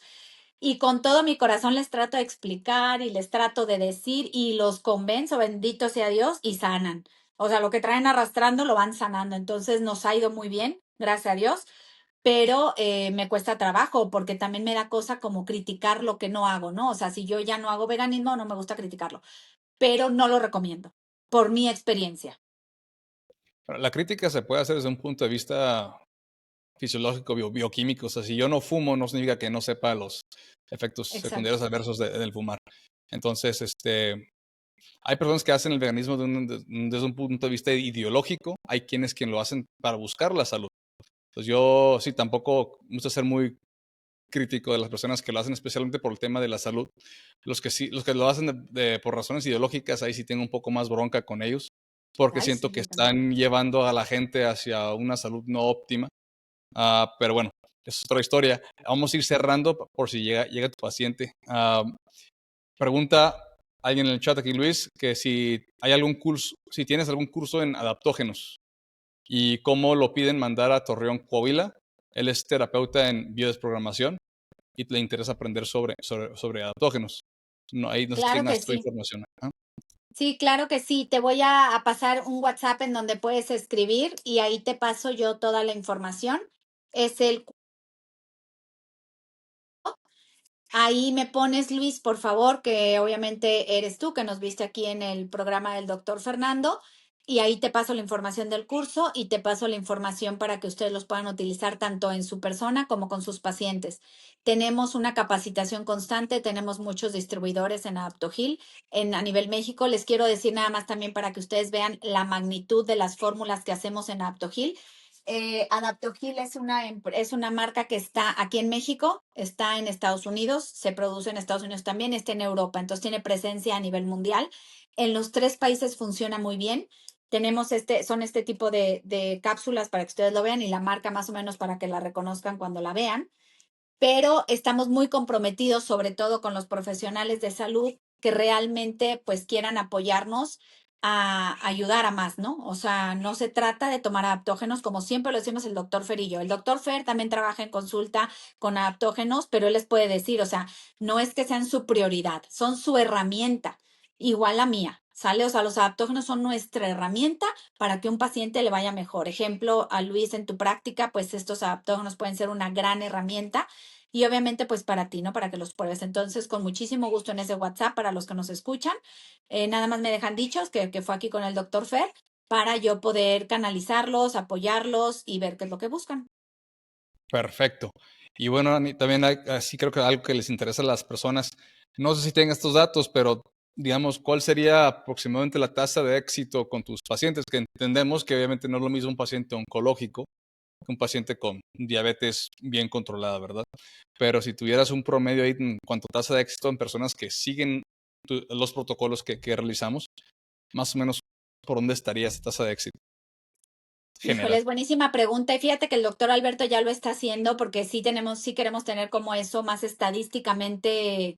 y con todo mi corazón les trato de explicar y les trato de decir y los convenzo, bendito sea Dios, y sanan. O sea, lo que traen arrastrando lo van sanando. Entonces nos ha ido muy bien, gracias a Dios, pero me cuesta trabajo porque también me da cosa como criticar lo que no hago, ¿no? O sea, si yo ya no hago veganismo, no me gusta criticarlo, pero no lo recomiendo por mi experiencia. La crítica se puede hacer desde un punto de vista fisiológico, bioquímico. O sea, si yo no fumo, no significa que no sepa los efectos Exacto. secundarios adversos del fumar. Entonces, hay personas que hacen el veganismo desde un punto de vista ideológico. Hay quien lo hacen para buscar la salud. Pues yo sí tampoco me gusta ser muy crítico de las personas que lo hacen especialmente por el tema de la salud. Los que lo hacen por razones ideológicas, ahí sí tengo un poco más bronca con ellos, porque Ay, siento sí, que yo también. están llevando a la gente hacia una salud no óptima. Pero bueno, esa es otra historia. Vamos a ir cerrando por si llega tu paciente. Pregunta alguien en el chat aquí, Luis, que si hay algún curso, si tienes algún curso en adaptógenos y cómo lo piden mandar a Torreón, Coahuila. Él es terapeuta en biodesprogramación y le interesa aprender sobre adaptógenos. No, ahí no sé si Claro que tengas tu sí. información. Ajá. Sí, claro que sí. Te voy a pasar un WhatsApp en donde puedes escribir y ahí te paso yo toda la información. Es el Ahí me pones, Luis, por favor, que obviamente eres tú, que nos viste aquí en el programa del doctor Fernando, y ahí te paso la información del curso y te paso la información para que ustedes los puedan utilizar tanto en su persona como con sus pacientes. Tenemos una capacitación constante, tenemos muchos distribuidores en Adaptogil a nivel México. Les quiero decir nada más también para que ustedes vean la magnitud de las fórmulas que hacemos en Adaptogil. Adaptogil es una marca que está aquí en México, está en Estados Unidos, se produce en Estados Unidos también, está en Europa, entonces tiene presencia a nivel mundial. En los 3 países funciona muy bien. Tenemos son este tipo de cápsulas para que ustedes lo vean y la marca más o menos para que la reconozcan cuando la vean, pero estamos muy comprometidos sobre todo con los profesionales de salud que realmente pues quieran apoyarnos a ayudar a más, ¿no? O sea, no se trata de tomar adaptógenos como siempre lo decimos el doctor Fer y yo. El doctor Fer también trabaja en consulta con adaptógenos, pero él les puede decir, o sea, no es que sean su prioridad, son su herramienta, igual la mía. ¿Sale? O sea, los adaptógenos son nuestra herramienta para que un paciente le vaya mejor. Ejemplo, a Luis, en tu práctica, pues estos adaptógenos pueden ser una gran herramienta y obviamente pues para ti, ¿no? Para que los pruebes. Entonces, con muchísimo gusto en ese WhatsApp para los que nos escuchan, nada más me dejan dichos que fue aquí con el doctor Fer para yo poder canalizarlos, apoyarlos y ver qué es lo que buscan. Perfecto. Y bueno, Ani, también así creo que algo que les interesa a las personas, no sé si tienen estos datos, pero digamos, ¿cuál sería aproximadamente la tasa de éxito con tus pacientes? Que entendemos que obviamente no es lo mismo un paciente oncológico que un paciente con diabetes bien controlada, ¿verdad? Pero si tuvieras un promedio ahí en cuanto a tasa de éxito en personas que siguen los protocolos que realizamos, más o menos, ¿por dónde estaría esa tasa de éxito Híjole, general? es buenísima pregunta. Y fíjate que el doctor Alberto ya lo está haciendo porque sí queremos tener como eso más estadísticamente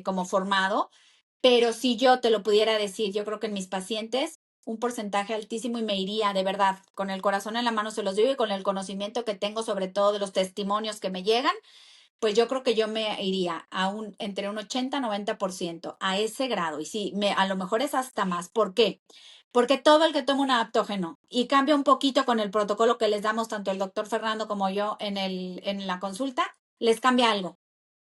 como formado. Pero si yo te lo pudiera decir, yo creo que en mis pacientes un porcentaje altísimo y me iría de verdad, con el corazón en la mano se los digo y con el conocimiento que tengo sobre todo de los testimonios que me llegan, pues yo creo que yo me iría entre un 80-90% a ese grado. Y sí, a lo mejor es hasta más. ¿Por qué? Porque todo el que toma un adaptógeno y cambia un poquito con el protocolo que les damos tanto el doctor Fernando como yo en la consulta, les cambia algo.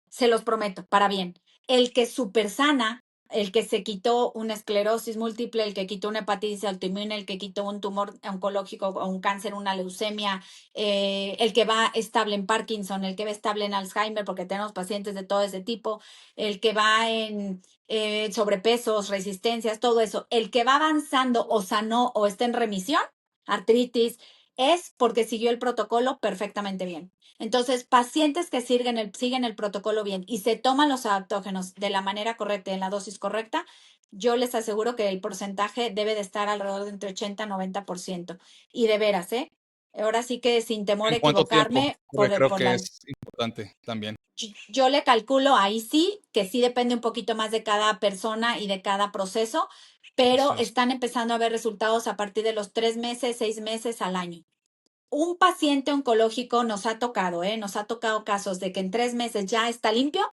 Se los prometo, para bien. El que super sana, el que se quitó una esclerosis múltiple, el que quitó una hepatitis autoinmune, el que quitó un tumor oncológico o un cáncer, una leucemia, el que va estable en Parkinson, el que va estable en Alzheimer, porque tenemos pacientes de todo ese tipo, el que va en sobrepesos, resistencias, todo eso, el que va avanzando o sanó o está en remisión, artritis, es porque siguió el protocolo perfectamente bien. Entonces, pacientes que siguen el protocolo bien y se toman los adaptógenos de la manera correcta y en la dosis correcta, yo les aseguro que el porcentaje debe de estar alrededor de entre 80 y 90%. Y de veras, ¿eh? Ahora sí que sin temor a ¿En cuánto tiempo? equivocarme, Porque creo que es importante también. yo le calculo ahí sí, que sí depende un poquito más de cada persona y de cada proceso, pero Así es. están empezando a ver resultados a partir de los 3 meses, 6 meses al año. Un paciente oncológico nos ha tocado, nos ha tocado casos de que en 3 meses ya está limpio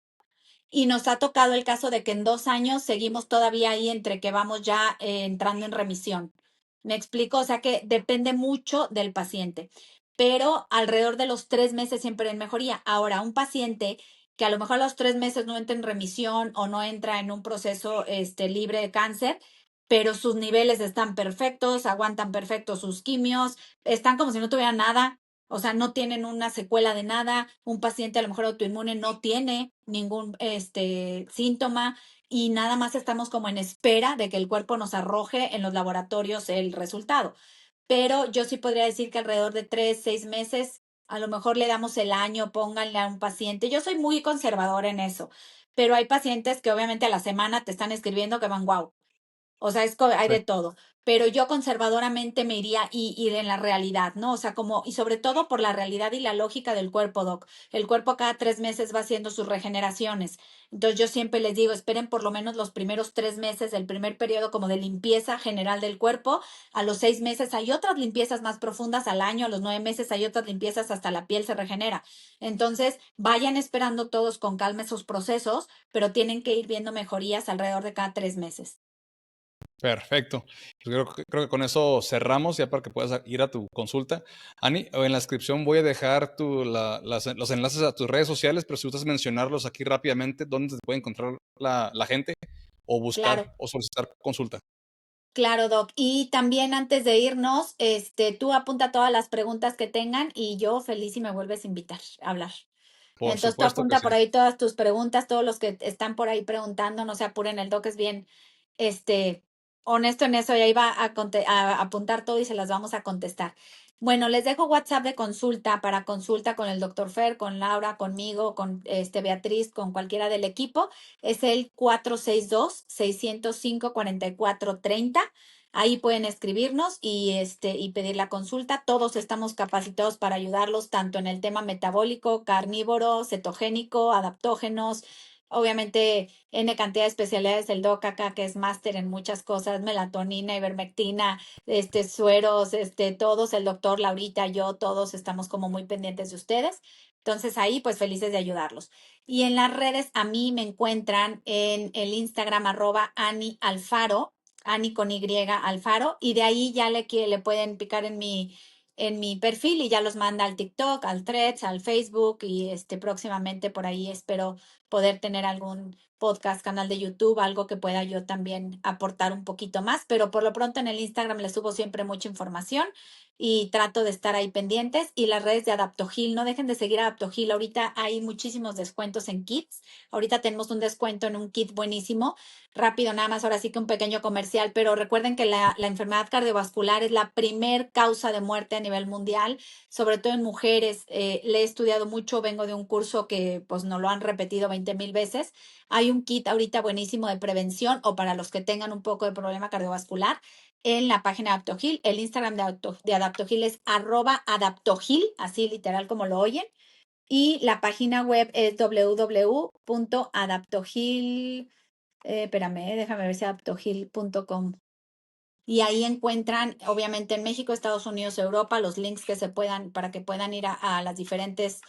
y nos ha tocado el caso de que en 2 años seguimos todavía ahí entre que vamos ya entrando en remisión. ¿Me explico? O sea que depende mucho del paciente, pero alrededor de los 3 meses siempre en mejoría. Ahora, un paciente que a lo mejor a los 3 meses no entra en remisión o no entra en un proceso libre de cáncer, pero sus niveles están perfectos, aguantan perfectos sus quimios, están como si no tuvieran nada, o sea, no tienen una secuela de nada. Un paciente a lo mejor autoinmune no tiene ningún síntoma y nada más estamos como en espera de que el cuerpo nos arroje en los laboratorios el resultado. Pero yo sí podría decir que alrededor de 3, 6 meses, a lo mejor le damos el año, pónganle a un paciente. Yo soy muy conservadora en eso, pero hay pacientes que obviamente a la semana te están escribiendo que van, wow, o sea, hay Sí. de todo, pero yo conservadoramente me iría y en la realidad, ¿no? O sea, como, y sobre todo por la realidad y la lógica del cuerpo, Doc. El cuerpo cada 3 meses va haciendo sus regeneraciones. Entonces yo siempre les digo, esperen por lo menos los primeros 3 meses, el primer periodo como de limpieza general del cuerpo. A los 6 meses hay otras limpiezas más profundas, al año, a los 9 meses hay otras limpiezas, hasta la piel se regenera. Entonces, vayan esperando todos con calma esos procesos, pero tienen que ir viendo mejorías alrededor de cada 3 meses. Perfecto. Pues creo que con eso cerramos ya para que puedas ir a tu consulta. Ani, en la descripción voy a dejar los enlaces a tus redes sociales, pero si gustas mencionarlos aquí rápidamente, ¿dónde te puede encontrar la gente o Claro. buscar o solicitar consulta? Claro, Doc. Y también antes de irnos, tú apunta todas las preguntas que tengan y yo feliz si me vuelves a invitar a hablar. Por Entonces tú supuesto que apunta sí. por ahí todas tus preguntas, todos los que están por ahí preguntando, no se apuren, el Doc es bien, este, honesto en eso y ahí va a apuntar todo y se las vamos a contestar. Bueno, les dejo WhatsApp de consulta para consulta con el doctor Fer, con Laura, conmigo, con Beatriz, con cualquiera del equipo. Es el 462-605-4430. Ahí pueden escribirnos y pedir la consulta. Todos estamos capacitados para ayudarlos tanto en el tema metabólico, carnívoro, cetogénico, adaptógenos. Obviamente, N cantidad de especialidades del doc acá, que es máster en muchas cosas, melatonina, ivermectina, sueros, todos, el doctor, Laurita, yo, todos estamos como muy pendientes de ustedes. Entonces ahí, pues felices de ayudarlos. Y en las redes a mí me encuentran en el Instagram @Ani Alfaro, Ani con Y Alfaro, y de ahí ya le pueden picar en mi perfil y ya los manda al TikTok, al Threads, al Facebook y próximamente por ahí espero poder tener algún podcast, canal de YouTube, algo que pueda yo también aportar un poquito más, pero por lo pronto en el Instagram les subo siempre mucha información y trato de estar ahí pendientes y las redes de Adaptogil, no dejen de seguir a Adaptogil, ahorita hay muchísimos descuentos en kits, ahorita tenemos un descuento en un kit buenísimo, rápido nada más, ahora sí que un pequeño comercial, pero recuerden que la enfermedad cardiovascular es la primer causa de muerte a nivel mundial, sobre todo en mujeres, le he estudiado mucho, vengo de un curso que pues nos lo han repetido 20,000 veces, hay un kit ahorita buenísimo de prevención o para los que tengan un poco de problema cardiovascular en la página de Adaptogil. El Instagram de Adaptogil es @Adaptogil, así literal como lo oyen. Y la página web es www.adaptogil, déjame ver si adaptogil.com. Y ahí encuentran, obviamente, en México, Estados Unidos, Europa, los links que se puedan, para que puedan ir a las diferentes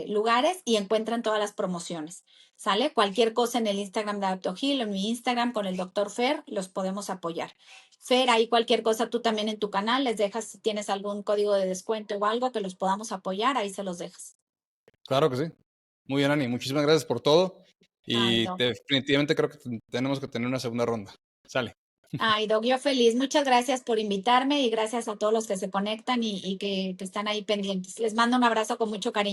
lugares y encuentran todas las promociones. ¿Sale? Cualquier cosa en el Instagram de Adaptogil o en mi Instagram con el doctor Fer, los podemos apoyar. Fer, ahí cualquier cosa tú también en tu canal, les dejas si tienes algún código de descuento o algo que los podamos apoyar, ahí se los dejas. Claro que sí. Muy bien, Ani. Muchísimas gracias por todo. Ay, Y no. definitivamente creo que tenemos que tener una segunda ronda. Sale. Ay, Doc, yo feliz. Muchas gracias por invitarme y gracias a todos los que se conectan y que están ahí pendientes. Les mando un abrazo con mucho cariño.